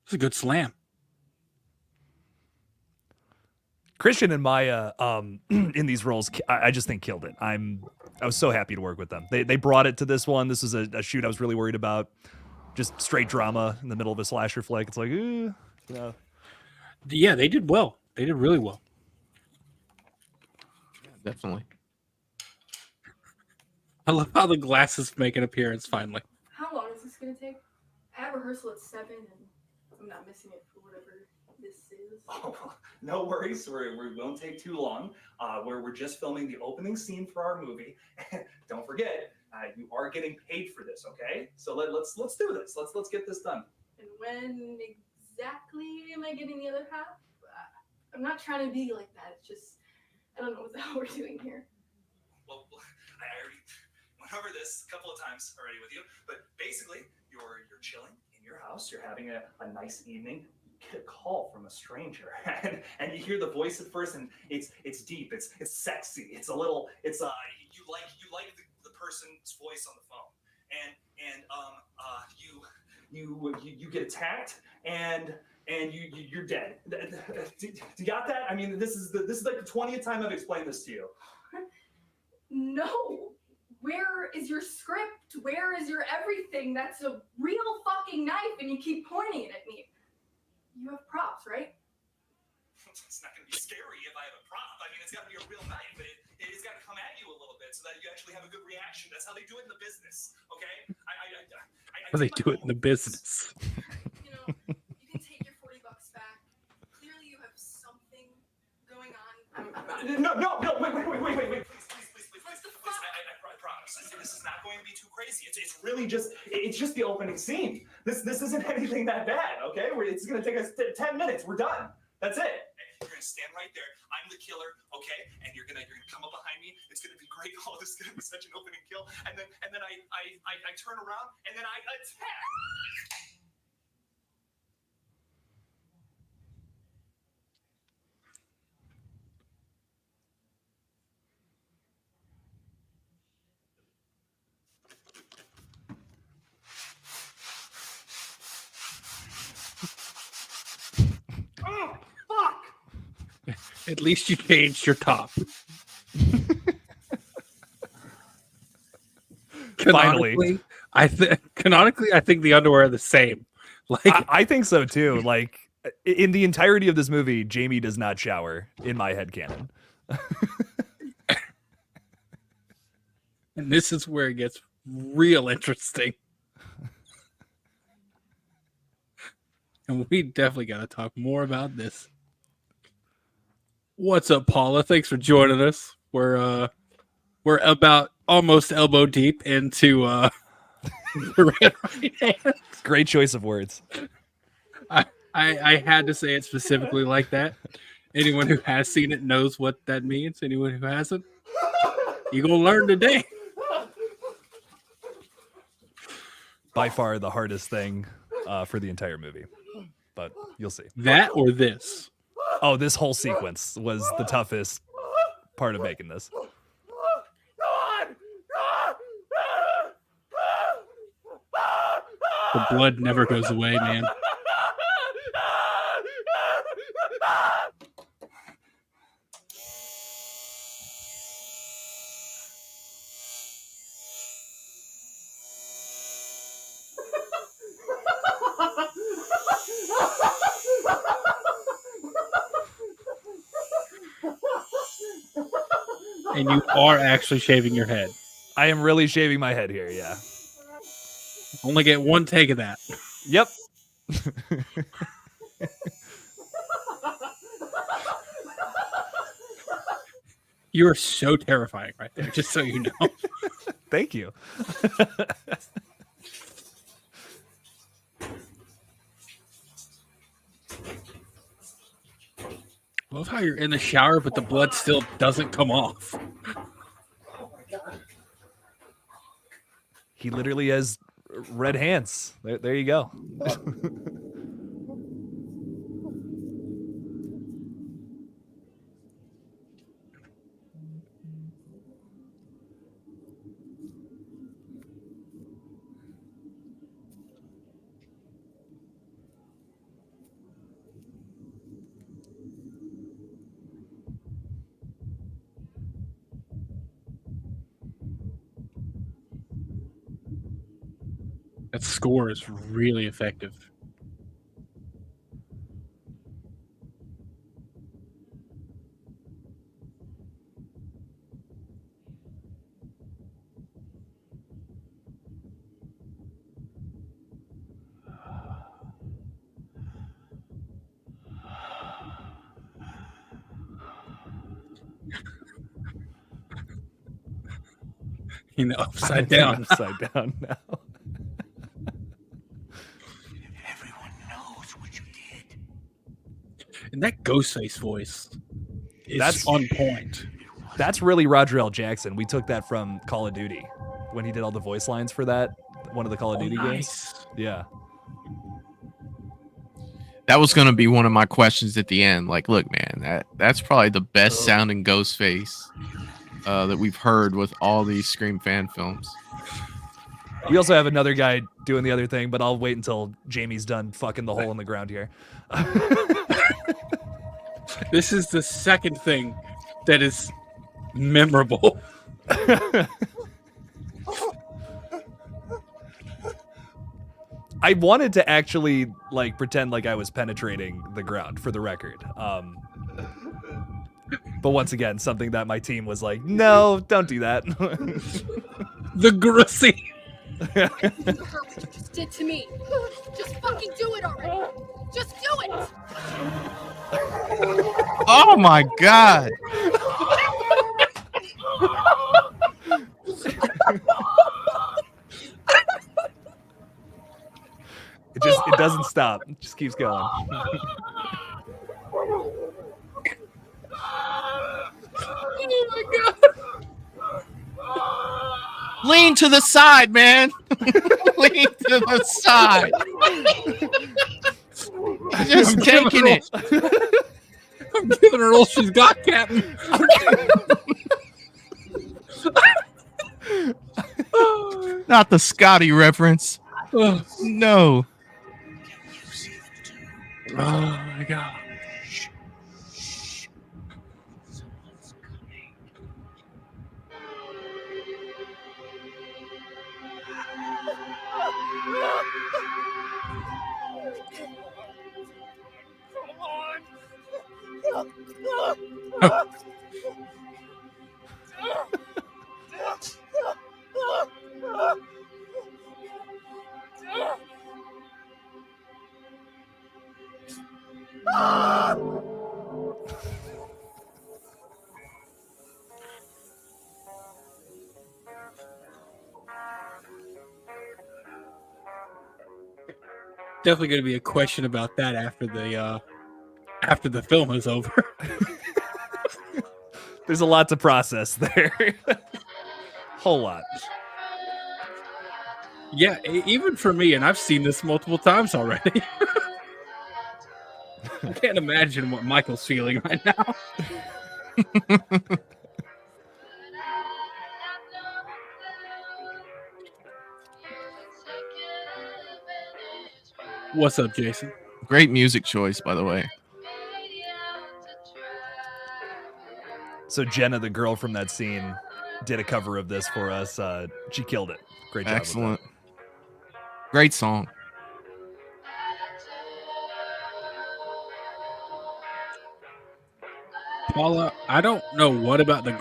It's a good slam. Christian and Maya in these roles, I just think killed it. I was so happy to work with them. They brought it to this one. This was a shoot I was really worried about. Just straight drama in the middle of a slasher flick. It's like, you know. Yeah, they did well. They did really well. Yeah, definitely. I love how the glasses make an appearance finally. How long is this gonna take? I have rehearsal at 7 and I'm not missing it for whatever this is. Oh, no worries. We won't take too long. We're just filming the opening scene for our movie. Don't forget, you are getting paid for this, okay? So let's do this. Let's get this done. And when exactly am I getting the other half? I'm not trying to be like that. It's just I don't know what the hell we're doing here. Well, I already went over this a couple of times already with you, but basically, you're chilling in your house. You're having a nice evening. Get a call from a stranger, and you hear the voice at first, and it's deep, it's sexy, it's a little, it's you like the person's voice on the phone, and you get attacked, and you're dead. Do you got that? I mean, this is like the 20th time I've explained this to you. No. Where is your script? Where is your everything? That's a real fucking knife, and you keep pointing it at me. You have props, right? It's not going to be scary if I have a prop. I mean, it's got to be a real knife. It's got to come at you a little bit so that you actually have a good reaction. That's how they do it in the business, okay? How they do it in the business. You know, you can take your $40 back. Clearly, you have something going on. No, wait, please. I promise. This is not going to be too crazy. It's really just the opening scene. This isn't anything that bad, okay? It's going to take us 10 minutes. We're done. That's it. You're going to stand right there. I'm the killer, okay? And you're gonna come up behind me. It's going to be great. Oh, this is going to be such an opening kill. And then I turn around and then I attack. Oh, fuck! At least you changed your top. Finally. Canonically, I think the underwear are the same. Like I think so too. Like in the entirety of this movie, Jamie does not shower in my headcanon. And this is where it gets real interesting. And we definitely got to talk more about this. What's up, Paula? Thanks for joining us. We're about almost elbow deep into the red right hand. Great choice of words. I had to say it specifically like that. Anyone who has seen it knows what that means. Anyone who hasn't, you're gonna learn today. By far the hardest thing for the entire movie, but you'll see. That or this? Oh, this whole sequence was the toughest part of making this. The blood never goes away, man. And you are actually shaving your head. I am really shaving my head here, yeah. Only get one take of that. Yep. You are so terrifying right there, just so you know. Thank you. love how you're in the shower, but the blood still doesn't come off. He literally has red hands. There you go. That score is really effective. You know, upside down. Upside down now. And that Ghostface voice is That's on point. That's really Roger L. Jackson. We took that from Call of Duty when he did all the voice lines for that, one of the Call of Duty games. Yeah. That was gonna be one of my questions at the end. Like, look, man, that's probably the best sounding Ghostface that we've heard with all these Scream fan films. We also have another guy doing the other thing, but I'll wait until Jamie's done fucking the hole in the ground here. This is the second thing that is memorable. I wanted to actually like pretend like I was penetrating the ground for the record. But once again, something that my team was like, no, don't do that. The Grissie. What you just did to me. Just fucking do it already. Just do it. Oh my god. It doesn't stop. It just keeps going. Oh my god. Lean to the side, man. Lean to the side. Just taking it. I'm giving her all she's got, Captain. Not the Scotty reference. No. Oh my god. Definitely going to be a question about that after the film is over. There's a lot to process there. Whole lot. Yeah, even for me, and I've seen this multiple times already. I can't imagine what Michael's feeling right now. What's up, Jason? Great music choice, by the way. So Jenna, the girl from that scene, did a cover of this for us. She killed it. Great job. Excellent. Great song. Paula, I don't know what about the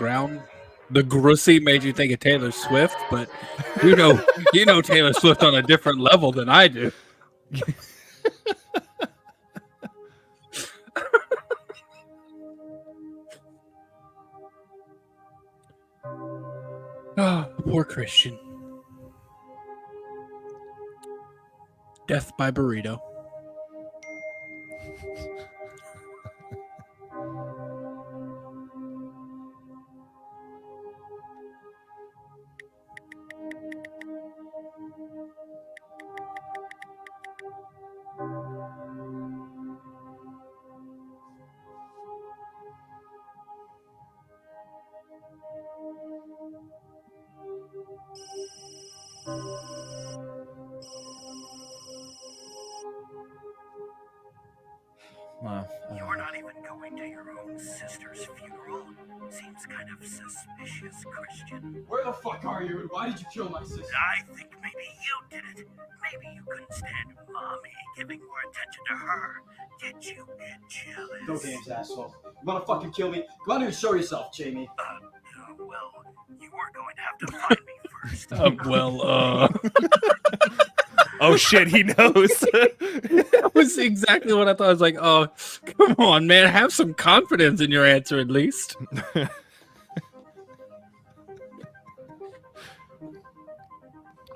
Grissie made you think of Taylor Swift, but you know Taylor Swift on a different level than I do. Oh, poor Christian. Death by burrito. seems kind of suspicious, Christian. Where the fuck are you? And why did you kill my sister? I think maybe you did it.Maybe you couldn't stand Mommy giving more attention to her. Did you get jealous? Go games, asshole. You wanna fucking kill me? Go out here and show yourself, Jamie. Well, you were going to have to find me first. Oh shit, he knows. That was exactly what I thought. I was like, oh, come on, man. Have some confidence in your answer at least.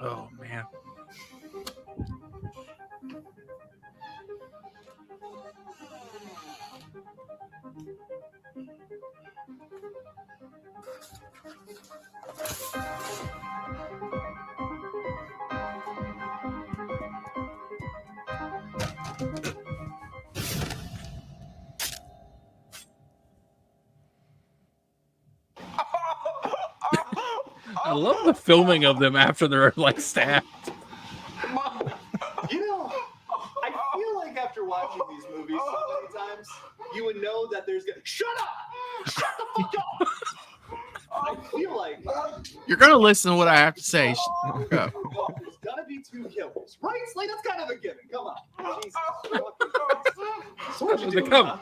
Oh, man. I love the filming of them after they're like stabbed. You know, I feel like after watching these movies so many times, you would know that there's gonna shut up! Shut the fuck up! I feel like You're gonna listen to what I have to say. there's gonna be two killers, right? Like that's kind of a given. Come on, Jesus fucking Christ. So what you do? Huh?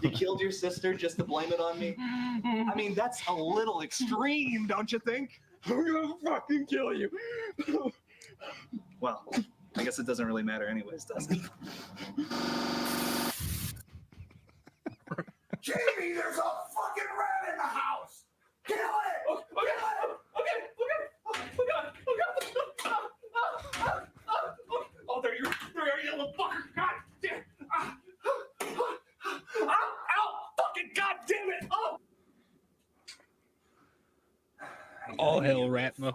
You killed your sister just to blame it on me? I mean, that's a little extreme, don't you think? I'm gonna fucking kill you. Well, I guess it doesn't really matter anyways, does it? Jamie, there's a fucking rat in the house! Kill it! Oh, there you little fucker! God damn! Ow! Fucking god damn it! Oh! All hell, Ratma.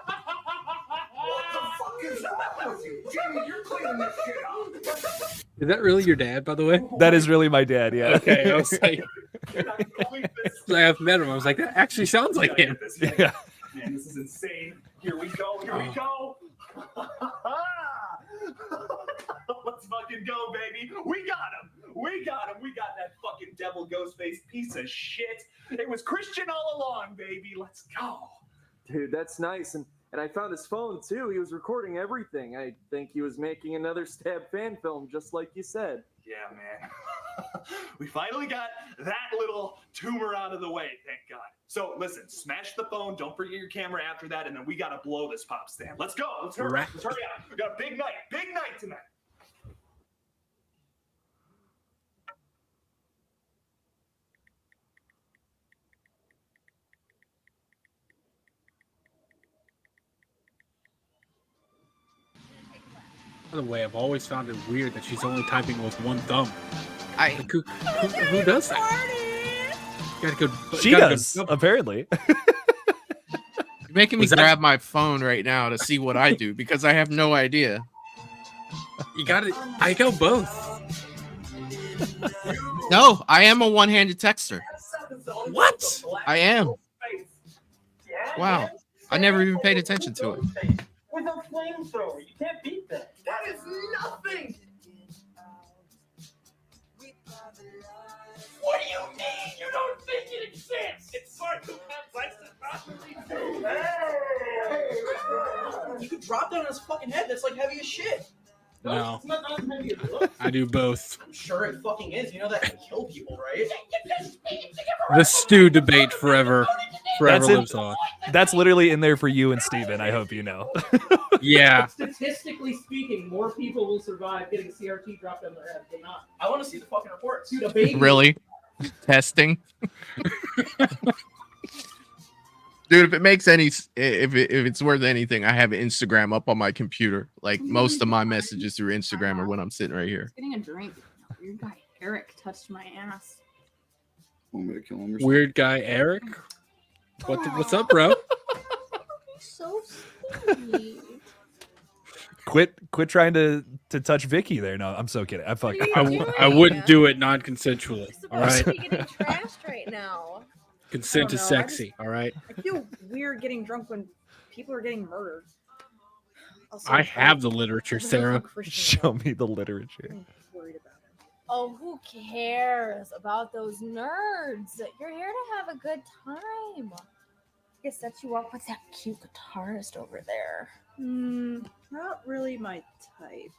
What the fuck is wrong with you? Jamie, you're cleaning this shit up! Is that really your dad, by the way? That is really my dad, yeah. Okay, I was like, I've met him. I was like, that actually sounds like him. Yeah. Man, this is insane. Here we go. Here we go. Let's fucking go, baby. We got him. We got him. We got that fucking devil ghost face piece of shit. It was Christian all along, baby. Let's go. Dude, that's nice. And I found his phone too. He was recording everything. I think he was making another Stab fan film, just like you said. Yeah, man. We finally got that little tumor out of the way, thank God. So listen, smash the phone. Don't forget your camera after that, and then we gotta blow this pop stand. Let's go. Let's hurry. Let's hurry up. We got a big night. Big night tonight. By the way, I've always found it weird that she's only typing with one thumb. Like, who does that? Gotta go. She gotta does, go- apparently. You're making me Was that- grab my phone right now to see what I do because I have no idea. You got it. I go both. No, I am a one-handed texter. What? I am. Wow. I never even paid attention to it. With a flamethrower, you can't beat that. That is nothing! What do you mean? You don't think it exists? It's hard to complex to properly do. You could drop that on his fucking head. That's like heavy as shit. No, It's not as heavy as it looks. I do both. I'm sure it fucking is. You know that can kill people, right? The stew debate forever That's it. lives on. That's literally in there for you and Steven, I hope you know. Yeah. Statistically speaking, more people will survive getting CRT dropped on their head than not. I want to see the fucking reports. Dude, a baby. Really? Testing? Dude, if it makes any, if it's worth anything, I have Instagram up on my computer. Like most of my messages through Instagram are when I'm sitting right here. Getting a drink. Weird guy Eric touched my ass. Want me to kill him? Weird guy Eric. What's up, bro? So sweet. Quit trying to touch Vicky there. No, I'm so kidding. I'm fucking. I wouldn't do it non-consensually. All right. Supposed to be getting trashed right now. Consent is know, I sexy. All right. I feel weird getting drunk when people are getting murdered. Also, I have the literature, I don't know how Sarah. Christian Show me the literature. I'm worried about it. Oh, who cares about those nerds? You're here to have a good time. I guess set you up with that cute guitarist over there. Not really my type.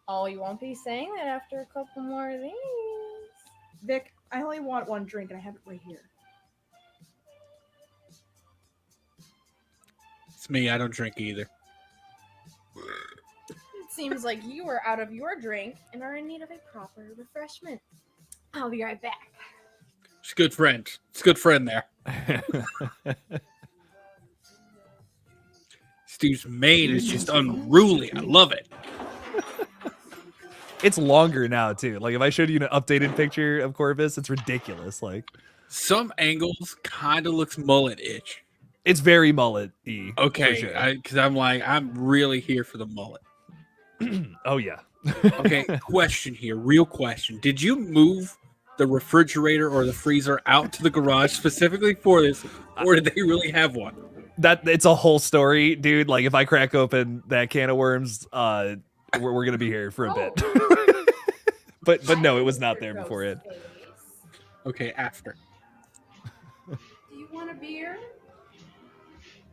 Oh, you won't be saying that after a couple more of these. Vic, I only want one drink and I have it right here. It's me. I don't drink either. It seems like you are out of your drink and are in need of a proper refreshment. I'll be right back. It's a good friend. It's a good friend there. Steve's mane is just unruly. I love it. It's longer now too. Like if I showed you an updated picture of Corvus, it's ridiculous. Like some angles kind of looks mullet-ish. It's very mullet-y. Okay, for sure. because I'm really here for the mullet. Oh yeah. Okay, question here, real question. Did you move the refrigerator or the freezer out to the garage specifically for this, or did they really have one? That it's a whole story, dude. Like if I crack open that can of worms, we're gonna be here for a bit. but no, it was not there before it. Okay, after. Do you want a beer?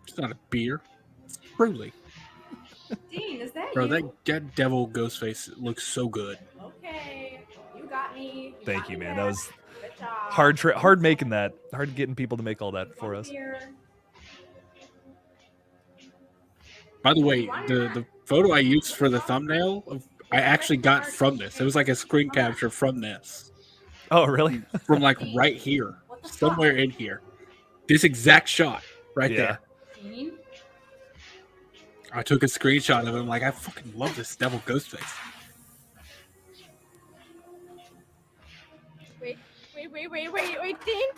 It's not a beer. It's truly. Dean, is that Bro, you? that devil ghost face looks so good. Okay, you got me. Thank you, man. That was Good job. hard making that. Hard getting people to make all that for us. Beer. By the way, the photo I used for the thumbnail, I actually got from this. It was like a screen capture from this. Oh, really? From like right here, somewhere in here. This exact shot right there. Dean? I took a screenshot of it. I'm like, I fucking love this devil ghost face. Wait, Dean.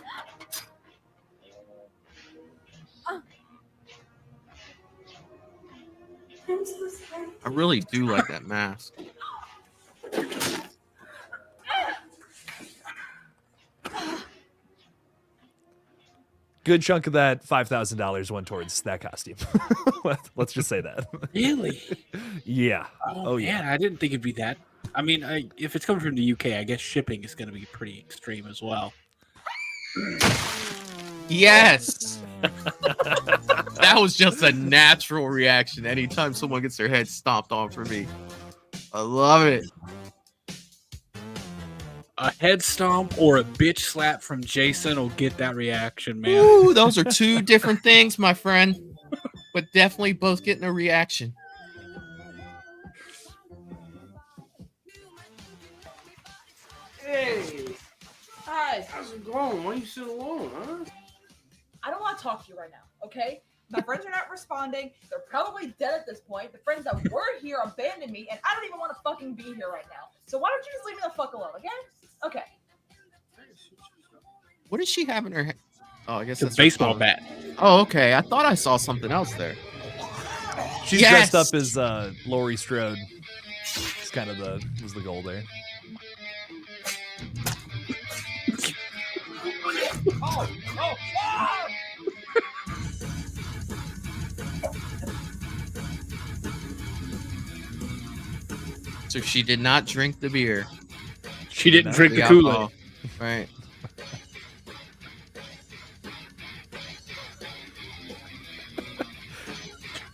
I'm so sorry. I really do like that mask. Good chunk of that $5,000 went towards that costume. Let's just say that. Really? Yeah. Oh yeah. I didn't think it'd be that. I mean, if it's coming from the UK, I guess shipping is going to be pretty extreme as well. Yes. That was just a natural reaction anytime someone gets their head stomped on for me. I love it. A head stomp or a bitch slap from Jason will get that reaction, man. Ooh, those are two different things, my friend. But definitely both getting a reaction. Hey. Hi. How's it going? Why you sit alone, huh? I don't want to talk to you right now, okay? My friends are not responding. They're probably dead at this point. The friends that were here abandoned me, and I don't even want to fucking be here right now. So why don't you just leave me the fuck alone, okay? Okay. What does she have in her hand? Oh, I guess It's a that's her baseball phone. bat. Oh, okay. I thought I saw something else there. She's dressed up as Laurie Strode. It's kind of was the goal there. So she did not drink the beer. She didn't drink the alcohol. Kool-Aid. Right.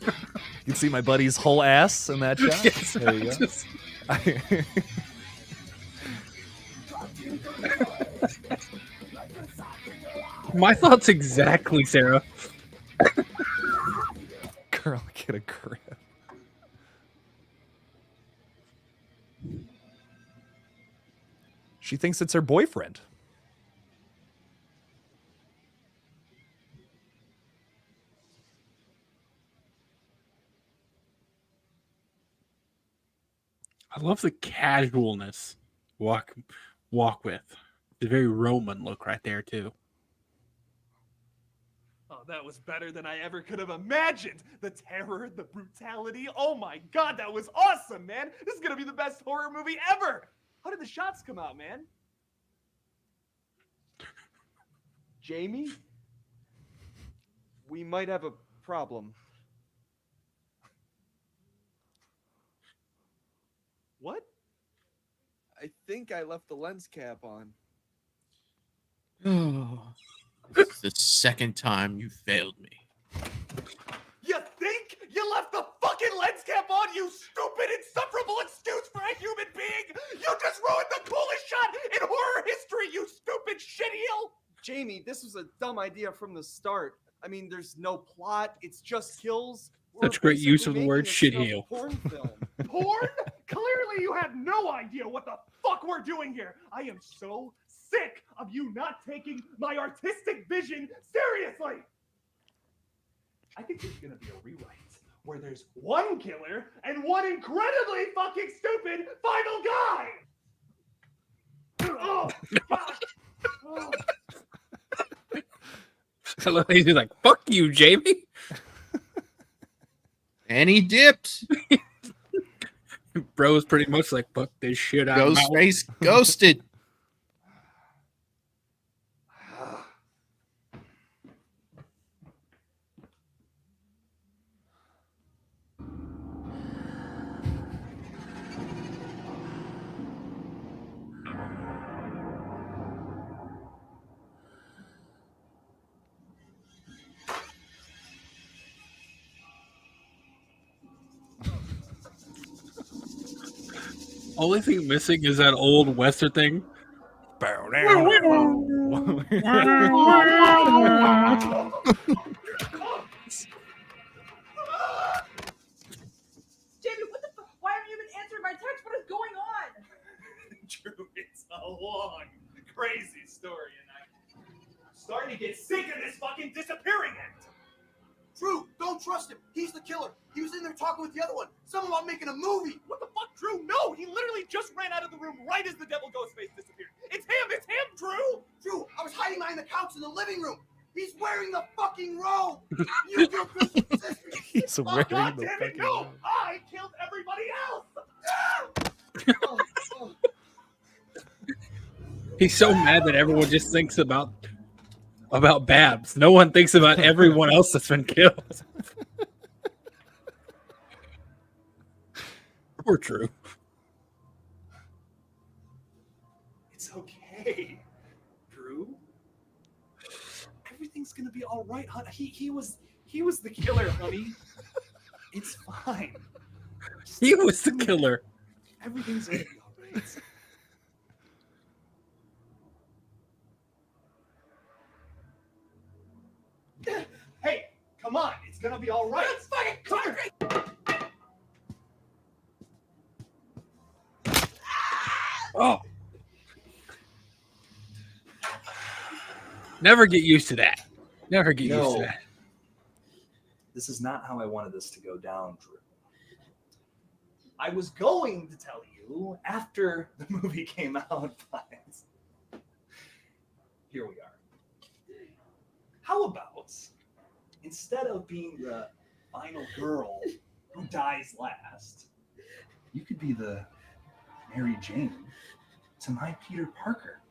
You can see my buddy's whole ass in that shot. Yes, There you go. just- My thoughts exactly, Sarah. Girl, get a grip. She thinks it's her boyfriend. I love the casualness walk with. The very Roman look right there too. Oh, that was better than I ever could have imagined. The terror, the brutality. Oh my god, that was awesome, man. This is gonna be the best horror movie ever. How did the shots come out, man? Jamie, we might have a problem. What? I think I left the lens cap on. This is the second time you failed me. You think you left the fucking lens cap on, you stupid, insufferable excuse for a human being? You just ruined the coolest shot in horror history, you stupid shitheel! Jamie, this was a dumb idea from the start. I mean, there's no plot. It's just kills. Such great use of the word shitheel. Porn film. Porn? Clearly you have no idea what the fuck we're doing here. I am so sick of you not taking my artistic vision seriously. I think there's gonna be a rewrite where there's one killer and one incredibly fucking stupid final guy. Oh, God. Oh. He's like, fuck you, Jamie. And he dipped. Bro's pretty much like, fuck this shit out. Ghostface ghosted. Only thing missing is that old Western thing. Jamie, what the fuck? Why haven't you been answering my text? What is going on? Drew, it's a long, crazy story, and I'm starting to get sick of this fucking disappearing act. Drew, don't trust him. He's the killer. He was in there talking with the other one. Something about making a movie. What the fuck, Drew? No, he literally just ran out of the room right as the devil Ghostface disappeared. It's him, Drew! Drew, I was hiding behind the couch in the living room. He's wearing the fucking robe. You killed Chris's sister. He's wearing God the damn it, fucking no! robe. I killed everybody else! He's so mad that everyone just thinks about Babs. No one thinks about everyone else that's been killed. Poor Drew. It's okay, Drew. Everything's gonna be all right, honey. He was the killer, honey. It's fine. He was the killer. Everything's gonna be all right. Hey, come on, it's gonna be all right. It's fucking concrete. Oh. Never get used to that. Never get used to that. This is not how I wanted this to go down, Drew. I was going to tell you after the movie came out, but here we are. How about, instead of being the final girl who dies last, you could be the Mary Jane to my Peter Parker.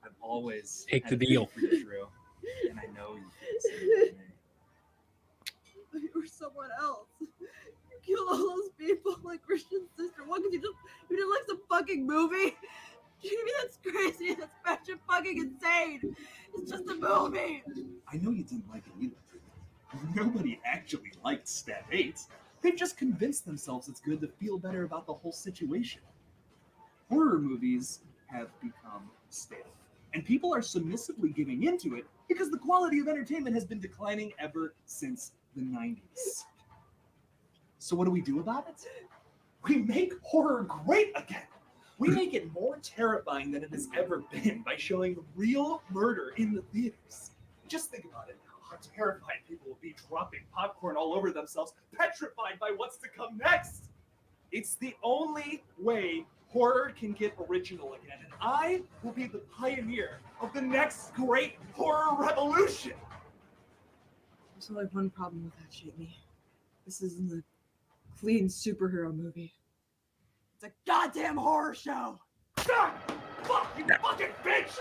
I've always Take had the a deal. thing for you, Drew, and I know you feel the same for me. You were someone else. You killed all those people like Christian's sister. What could you did like some fucking movie? Jamie, that's crazy. That's batshit fucking insane. It's just a movie. I know you didn't like it either. Nobody actually liked Step 8. They've just convinced themselves it's good to feel better about the whole situation. Horror movies have become stale, and people are submissively giving into it because the quality of entertainment has been declining ever since the 90s. So what do we do about it? We make horror great again. We make it more terrifying than it has ever been by showing real murder in the theaters. Just think about it now, how terrified people will be dropping popcorn all over themselves, petrified by what's to come next. It's the only way horror can get original again, and I will be the pioneer of the next great horror revolution. There's only one problem with that, Jamie. This isn't a clean superhero movie. It's a goddamn horror show! God! Fuck, you fucking bitch!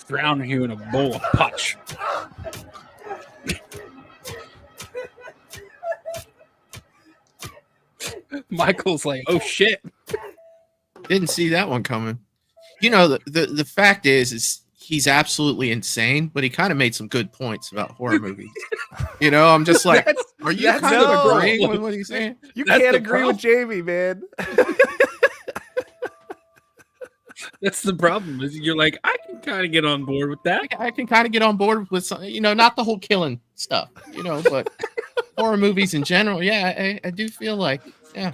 Drown you in a bowl of punch. Michael's like, oh shit. Didn't see that one coming. You know, the fact is he's absolutely insane, but he kind of made some good points about horror movies. You know, I'm just like, are you kind of agreeing with what he's saying? You can't agree with Jamie, man. That's the problem. Is you're like, I can kind of get on board with that. I can kind of get on board with some, you know, not the whole killing stuff, you know, but horror movies in general. Yeah, I do feel like, yeah.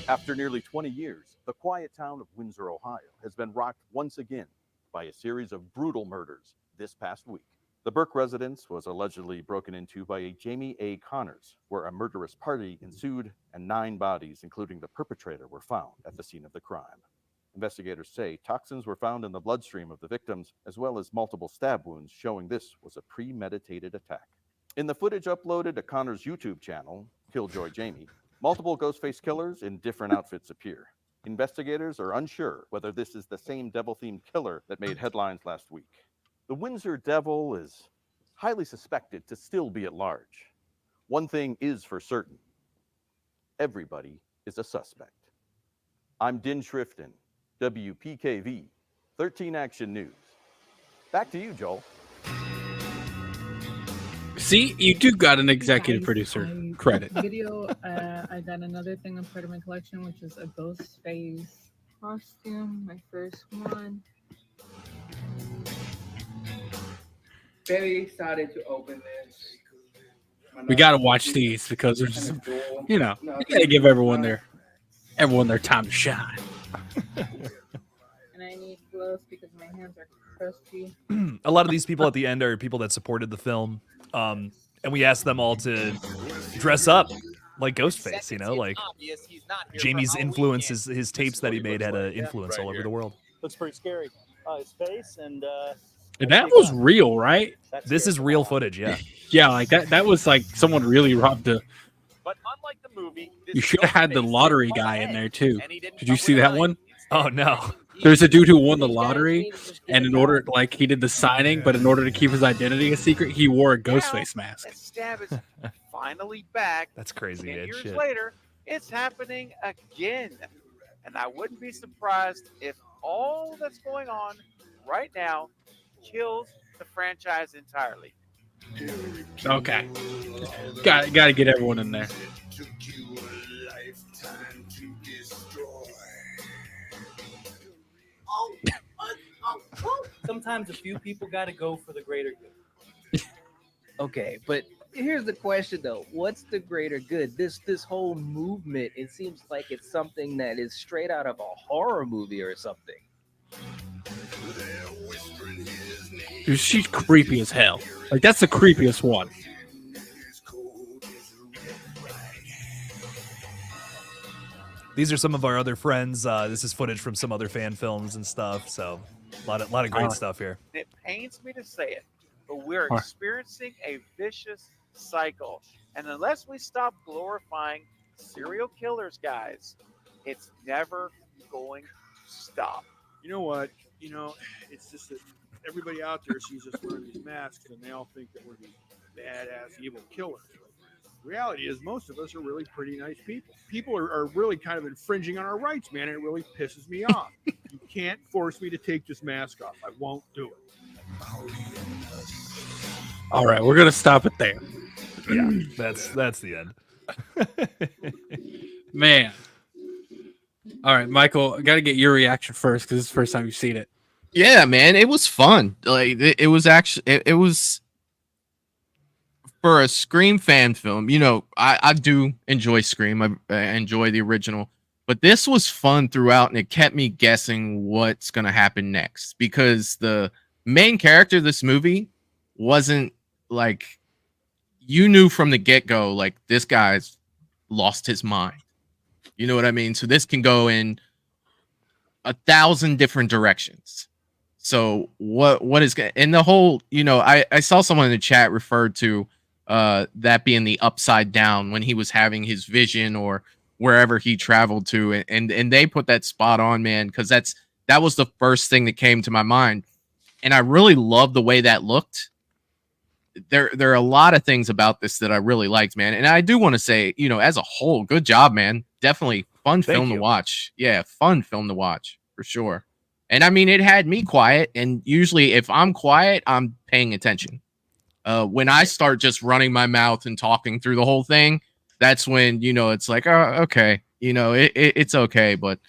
After nearly 20 years, the quiet town of Windsor, Ohio, has been rocked once again by a series of brutal murders this past week. The Burke residence was allegedly broken into by a Jamie A. Connors, where a murderous party ensued and 9 bodies, including the perpetrator, were found at the scene of the crime. Investigators say toxins were found in the bloodstream of the victims, as well as multiple stab wounds showing this was a premeditated attack. In the footage uploaded to Connor's YouTube channel, Killjoy Jake, multiple Ghostface killers in different outfits appear. Investigators are unsure whether this is the same devil-themed killer that made headlines last week. The Windsor Devil is highly suspected to still be at large. One thing is for certain. Everybody is a suspect. I'm Din Shrifton, WPKV, 13 Action News. Back to you, Joel. See, you do got an executive producer credit. Video, I got another thing I'm part of my collection, which is a Ghostface costume, my first one. Very excited to open this. We got to watch these because there's some, you know, you got to give everyone their time to shine. And I need gloves because my hands are crusty. A lot of these people at the end are people that supported the film. And we asked them all to dress up like Ghostface, you know, like Jamie's influence, his tapes that he made had an influence all over the world. Looks pretty scary. His face and that was real, right? This is real footage, yeah. Yeah, like that was like someone really robbed a. But unlike the movie, You should have had the lottery guy in there too. Did you see that one? Oh no. There's a dude who won the lottery, and in order, like, he did the signing, but in order to keep his identity a secret, he wore a Ghostface mask. That stab is finally back. That's crazy. 10 years shit. later, it's happening again. And I wouldn't be surprised if all that's going on right now kills the franchise entirely. Okay, got to get everyone in there. Sometimes a few people got to go for the greater good. Okay, but here's the question though: what's the greater good? This whole movement, it seems like it's something that is straight out of a horror movie or something. Dude, she's creepy as hell. Like, that's the creepiest one. These are some of our other friends. This is footage from some other fan films and stuff. So a lot of great stuff here. It pains me to say it, but we're experiencing a vicious cycle. And unless we stop glorifying serial killers, guys, it's never going to stop. You know what? You know, it's just that everybody out there sees us wearing these masks and they all think that we're these badass evil killers. The reality is most of us are really pretty nice people. People are really kind of infringing on our rights, man, and it really pisses me off. You can't force me to take this mask off. I won't do it. All right, we're gonna stop it there. Yeah, that's the end. Man. All right, Michael, I got to get your reaction first because it's the first time you've seen it. Yeah, man, it was fun. Like it was actually it was for a Scream fan film. You know, I do enjoy Scream. I enjoy the original, but this was fun throughout, and it kept me guessing what's gonna happen next because the main character of this movie wasn't like you knew from the get-go, like this guy's lost his mind. You know what I mean? So this can go in 1,000 different directions. So what is and the whole, you know, I saw someone in the chat referred to that being the upside down when he was having his vision or wherever he traveled to, and they put that spot on, man, because that was the first thing that came to my mind, and I really love the way that looked. There are a lot of things about this that I really liked, man, and I do want to say, you know, as a whole, good job, man. Definitely fun film to watch. Yeah, fun film to watch for sure. And I mean, it had me quiet, and usually if I'm quiet, I'm paying attention. When I start just running my mouth and talking through the whole thing, that's when, you know, it's like, oh, okay, you know, it's okay. But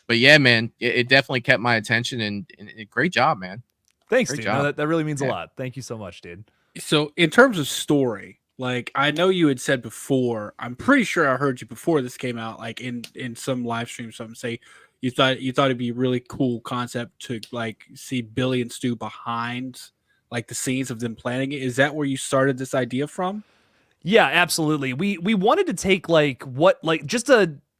yeah, man, it definitely kept my attention, and great job, man. Thanks, Great dude. job. No, that really means a lot. Thank you so much, dude. So, in terms of story, like I know you had said before, I'm pretty sure I heard you before this came out, like in some live stream, something say you thought it'd be a really cool concept to like see Billy and Stu behind like the scenes of them planning it. Is that where you started this idea from? Yeah, absolutely. We wanted to take just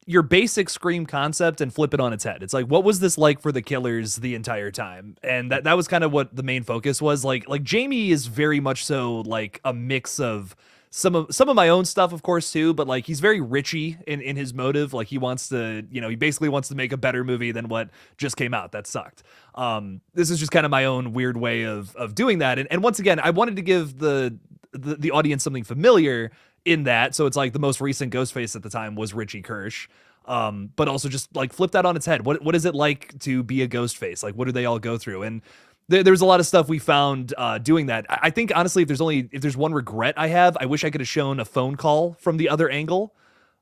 your basic Scream concept and flip it on its head. It's like, what was this like for the killers the entire time? And that was kind of what the main focus was. Like Jamie is very much so like a mix of some of my own stuff, of course, too, but like he's very Richie in his motive. Like he wants to, you know, he basically wants to make a better movie than what just came out. That sucked. This is just kind of my own weird way of doing that. And once again, I wanted to give the audience something familiar in that. So it's like the most recent Ghostface at the time was Richie Kirsch. But also just like flip that on its head. What is it like to be a Ghostface? Like, what do they all go through? And there's a lot of stuff we found doing that. I think honestly, if there's one regret I have, I wish I could have shown a phone call from the other angle,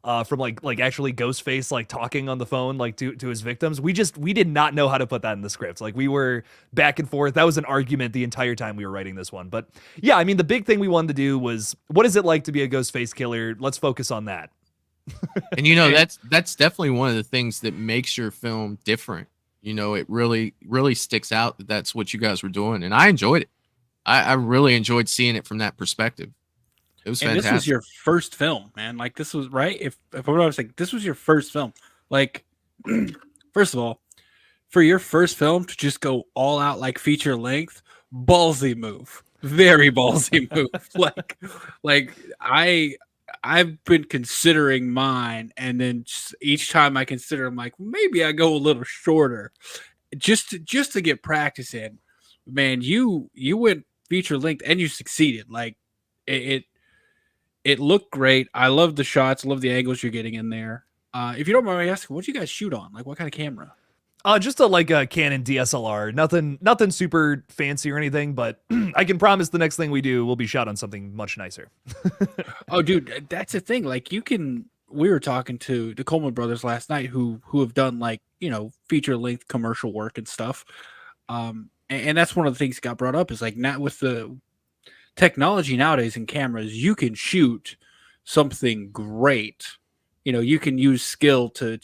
from like actually Ghostface like talking on the phone like to his victims. We did not know how to put that in the script. Like we were back and forth. That was an argument the entire time we were writing this one. But yeah, I mean the big thing we wanted to do was what is it like to be a Ghostface killer? Let's focus on that. And you know, that's definitely one of the things that makes your film different. You know, it really sticks out that that's what you guys were doing, and I enjoyed it. I really enjoyed seeing it from that perspective. It was fantastic. And this was your first film, man. Like this was right. If I'm not mistaken, this was your first film. Like, first of all, for your first film to just go all out like feature length, ballsy move, very ballsy move. like I've been considering mine, and then each time I consider, I'm like, maybe I go a little shorter, just to get practice in. Man, you went feature length and you succeeded. Like it looked great. I love the shots, love the angles you're getting in there. If you don't mind me asking, what did you guys shoot on? Like, what kind of camera? Just a Canon DSLR. Nothing super fancy or anything, but I can promise the next thing we do will be shot on something much nicer. Oh, dude, that's the thing. Like, we were talking to the Coleman brothers last night, who have done like, you know, feature length commercial work and stuff. And that's one of the things that got brought up is like, not with the technology nowadays in cameras, you can shoot something great. You know, you can use skill to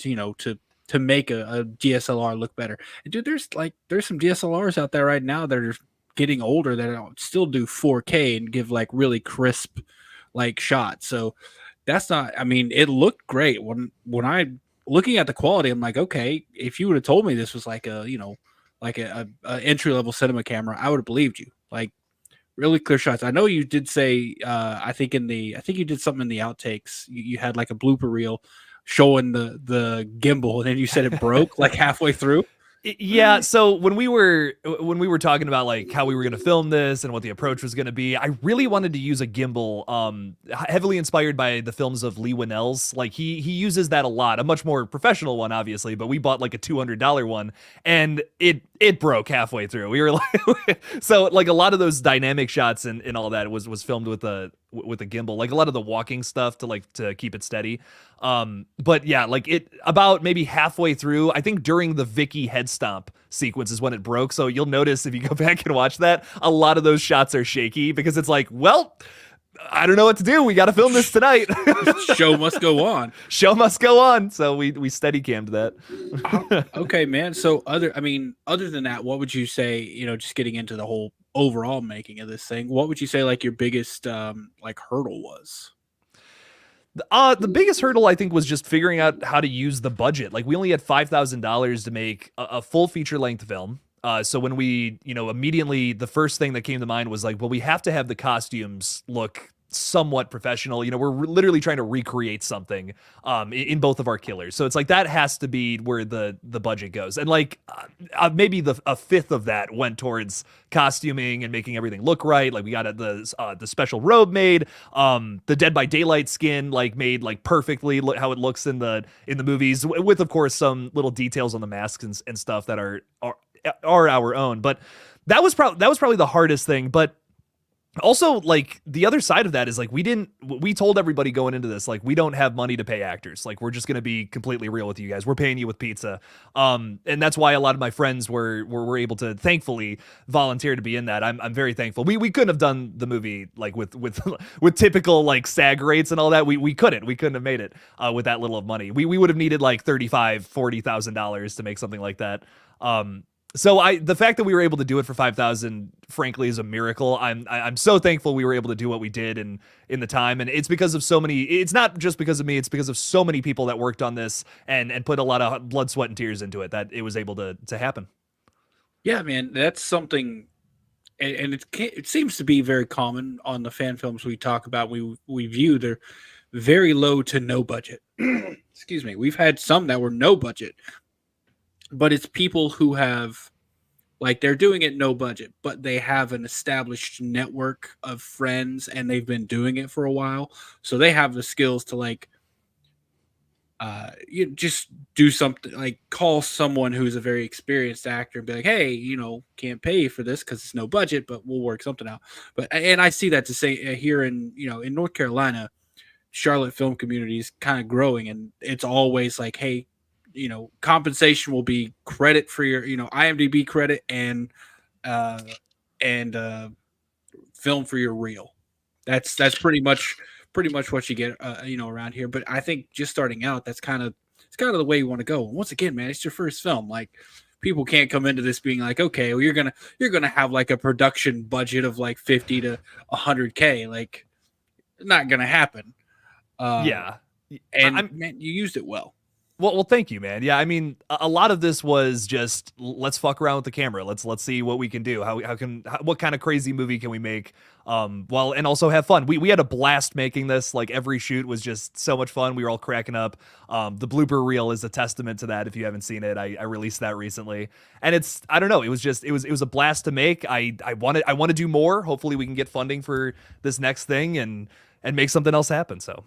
make a DSLR look better. And dude, there's some DSLRs out there right now that are getting older that still do 4K and give like really crisp like shots. So that's not, I mean, it looked great when I looking at the quality, I'm like, okay, if you would have told me this was like a entry level cinema camera, I would have believed you. Like really clear shots. I know you did say, I think you did something in the outtakes. You had like a blooper reel showing the gimbal, and then you said it broke like halfway through. Yeah, so when we were talking about like how we were going to film this and what the approach was going to be, I really wanted to use a gimbal, heavily inspired by the films of Lee Winnell's. Like he uses that a lot, a much more professional one, obviously. But we bought like a $200 one, and it broke halfway through. We were like, so like a lot of those dynamic shots and all that was filmed with a gimbal, like a lot of the walking stuff to keep it steady. But yeah, like it about maybe halfway through, I think during the Vicky head stomp sequence is when it broke. So you'll notice if you go back and watch that, a lot of those shots are shaky because it's like, well, I don't know what to do. We got to film this tonight. Show must go on. Show must go on. So we steady cammed that. Okay, man. So other than that, what would you say, just getting into the whole overall making of this thing, what would you say like your biggest like hurdle was? The biggest hurdle I think was just figuring out how to use the budget. Like we only had $5,000 to make a full feature length film. So when we, immediately the first thing that came to mind was like, well, we have to have the costumes look somewhat professional. We're literally trying to recreate something in both of our killers. So it's like that has to be where the budget goes. And like maybe a fifth of that went towards costuming and making everything look right. Like we got the special robe made, the Dead by Daylight skin like made like perfectly how it looks in the movies, with of course some little details on the masks and stuff that are our own. But that was probably the hardest thing. But also, like the other side of that is like we told everybody going into this, like we don't have money to pay actors. Like we're just gonna be completely real with you guys. We're paying you with pizza. And that's why a lot of my friends were able to thankfully volunteer to be in that. I'm very thankful. We couldn't have done the movie like with typical like SAG rates and all that. We couldn't have made it with that little of money. We would have needed like $35,000-$40,000 to make something like that. So the fact that we were able to do it for $5,000, frankly, is a miracle. I'm so thankful we were able to do what we did in the time, and it's because of so many. It's not just because of me; it's because of so many people that worked on this and put a lot of blood, sweat, and tears into it that it was able to happen. Yeah, man, that's something, and it seems to be very common on the fan films we talk about. We view they're very low to no budget. Excuse me. We've had some that were no budget. But it's people who have, like, they're doing it no budget, but they have an established network of friends and they've been doing it for a while. So they have the skills to, like, you just do something, like call someone who's a very experienced actor and be like, hey, can't pay you for this because it's no budget, but we'll work something out. And I see that to say here in North Carolina, Charlotte film community is kind of growing, and it's always like, hey, compensation will be credit for your, IMDb credit and film for your reel. That's pretty much what you get, around here. But I think just starting out, it's kind of the way you want to go. And once again, man, it's your first film. Like people can't come into this being like, okay, well, you're gonna have like a production budget of like 50 to 100K. Like, not gonna happen. Yeah, and man, you used it well. Well, thank you, man. Yeah, I mean, a lot of this was just let's fuck around with the camera. Let's see what we can do. What kind of crazy movie can we make? And also have fun. We had a blast making this. Like every shoot was just so much fun. We were all cracking up. The blooper reel is a testament to that. If you haven't seen it, I released that recently, and I don't know. It was a blast to make. I want to do more. Hopefully, we can get funding for this next thing and make something else happen. So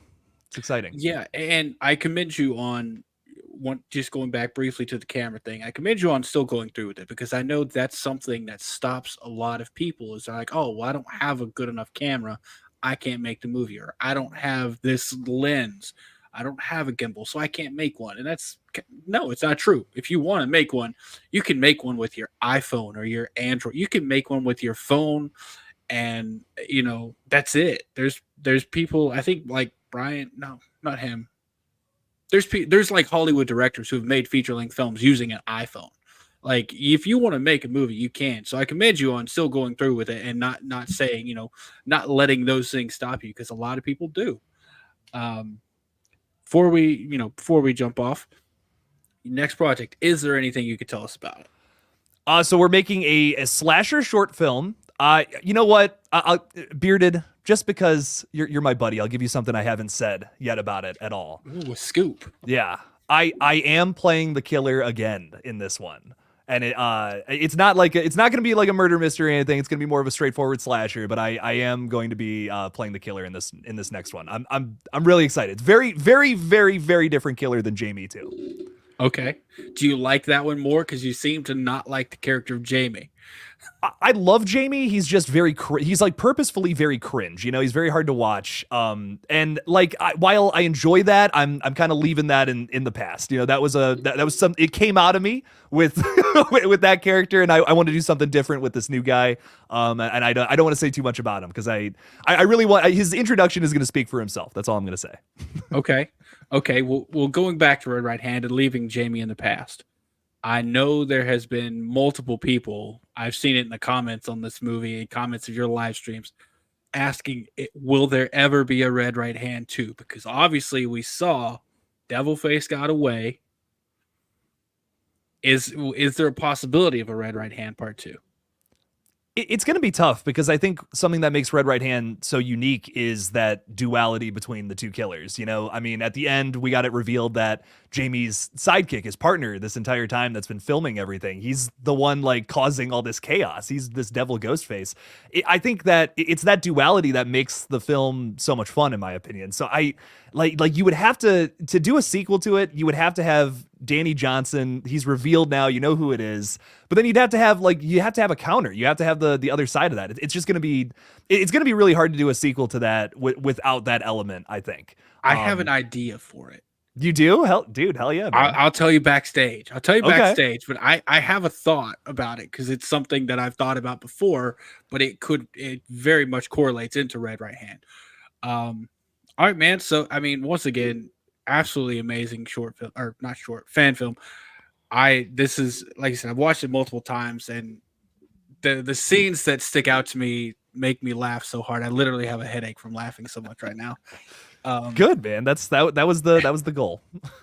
it's exciting. Yeah, and I commend you on. Just going back briefly to the camera thing, I commend you on still going through with it, because I know that's something that stops a lot of people. Is like, oh, well, I don't have a good enough camera, I can't make the movie, or I don't have this lens, I don't have a gimbal, so I can't make one. And it's not true. If you want to make one, you can make one with your iPhone or your Android. You can make one with your phone, and that's it. There's people, I think, like Brian, no, not him. There's like Hollywood directors who have made feature-length films using an iPhone. Like, if you want to make a movie, you can. So I commend you on still going through with it and not saying, not letting those things stop you, because a lot of people do. Before we jump off, next project, is there anything you could tell us about it? So we're making a slasher short film. You know what? Bearded, just because you're my buddy, I'll give you something I haven't said yet about it at all. Ooh, a scoop. Yeah. I am playing the killer again in this one. And it's not going to be like a murder mystery or anything. It's going to be more of a straightforward slasher. But I am going to be playing the killer in this next one. I'm really excited. It's very, very, very, very different killer than Jamie too. Okay. Do you like that one more? Because you seem to not like the character of Jamie. I love Jamie. He's just he's like purposefully very cringe. You know, he's very hard to watch. And like while I enjoy that, I'm kind of leaving that in the past. You know, that was some. It came out of me with with that character, and I want to do something different with this new guy. And I don't want to say too much about him because I really want his introduction is going to speak for himself. That's all I'm going to say. Okay. Well, going back to Red Right Hand and leaving Jamie in the past. I know there has been multiple people, I've seen it in the comments on this movie and comments of your live streams, asking, will there ever be a Red Right Hand 2? Because obviously we saw Devilface got away. Is there a possibility of a Red Right Hand Part 2? It's going to be tough because I think something that makes Red Right Hand so unique is that duality between the two killers. You know, I mean, at the end, we got it revealed that Jamie's sidekick, his partner this entire time that's been filming everything, he's the one like causing all this chaos. He's this devil Ghostface. I think that it's that duality that makes the film so much fun, in my opinion. So I like you would have to do a sequel to it. You would have to have Danny Johnson. He's revealed now. You know who it is. But then you have to have a counter. You have to have the other side of that. It's just going to be really hard to do a sequel to that without that element, I think. I have an idea for it. You do? Hell yeah. Man. I'll tell you backstage. Backstage, but I have a thought about it because it's something that I've thought about before, but it very much correlates into Red Right Hand. All right, man. So, I mean, once again, absolutely amazing fan film. This is, like I said, I've watched it multiple times, and the scenes that stick out to me make me laugh so hard. I literally have a headache from laughing so much right now. Good, man. That was the goal.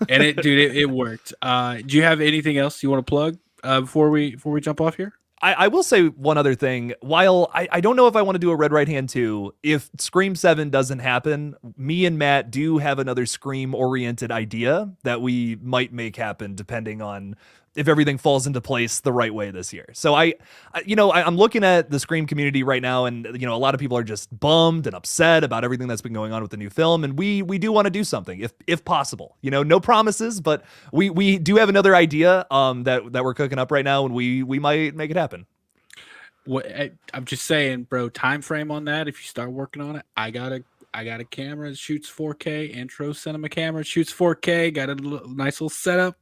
And it worked. Do you have anything else you want to plug before we jump off here? I will say one other thing. While I don't know if I want to do a Red Right Hand 2, if Scream 7 doesn't happen, me and Matt do have another Scream-oriented idea that we might make happen depending on if everything falls into place the right way this year. So I'm looking at the Scream community right now, and a lot of people are just bummed and upset about everything that's been going on with the new film, and we do want to do something if possible. No promises, but we do have another idea that we're cooking up right now, and we might make it happen. I'm just saying, bro, time frame on that. If you start working on it, I got a camera that shoots 4K, intro cinema camera shoots 4K, got a nice little setup.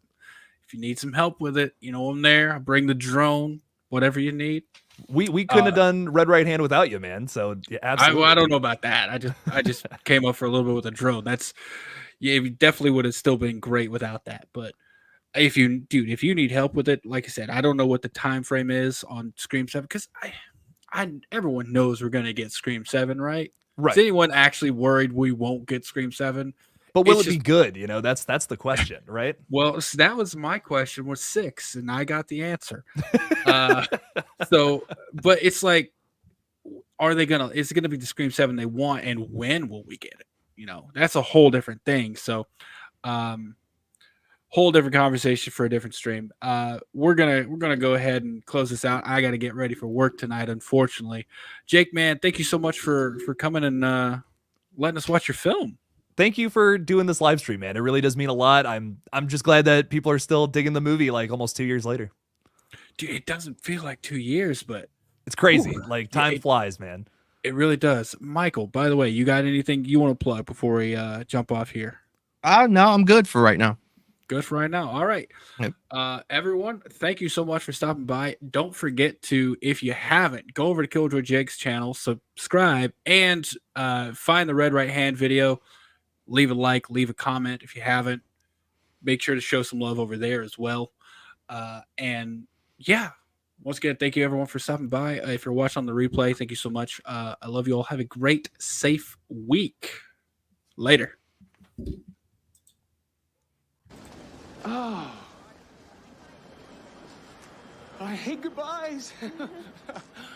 If you need some help with it, I'm there. I bring the drone, whatever you need. We couldn't have done Red Right Hand without you, man. So yeah, absolutely. I don't know about that. I just came up for a little bit with a drone. It definitely would have still been great without that. But if you need help with it, like I said, I don't know what the time frame is on Scream 7 because everyone knows we're gonna get Scream 7, right? Right. Is anyone actually worried we won't get Scream 7? But will it be good? That's the question, right? Well, that was my question was 6, and I got the answer. But it's like, is it gonna be the Scream 7 they want, and when will we get it? That's a whole different thing. So, whole different conversation for a different stream. We're gonna go ahead and close this out. I got to get ready for work tonight, unfortunately. Jake, man, thank you so much for coming and letting us watch your film. Thank you for doing this live stream, man. It really does mean a lot. I'm just glad that people are still digging the movie like almost 2 years later. Dude, it doesn't feel like 2 years, but it's crazy. Like time flies, man. It really does. Michael, by the way, you got anything you want to plug before we jump off here? No, I'm good for right now. Good for right now. All right. Yep. Everyone, thank you so much for stopping by. Don't forget to, if you haven't, go over to Killjoy Jake's channel, subscribe, and find the Red Right Hand video. Leave a like, leave a comment if you haven't. Make sure to show some love over there as well. And yeah, once again, thank you everyone for stopping by. If you're watching on the replay, thank you so much. I love you all. Have a great, safe week. Later. Oh, I hate goodbyes.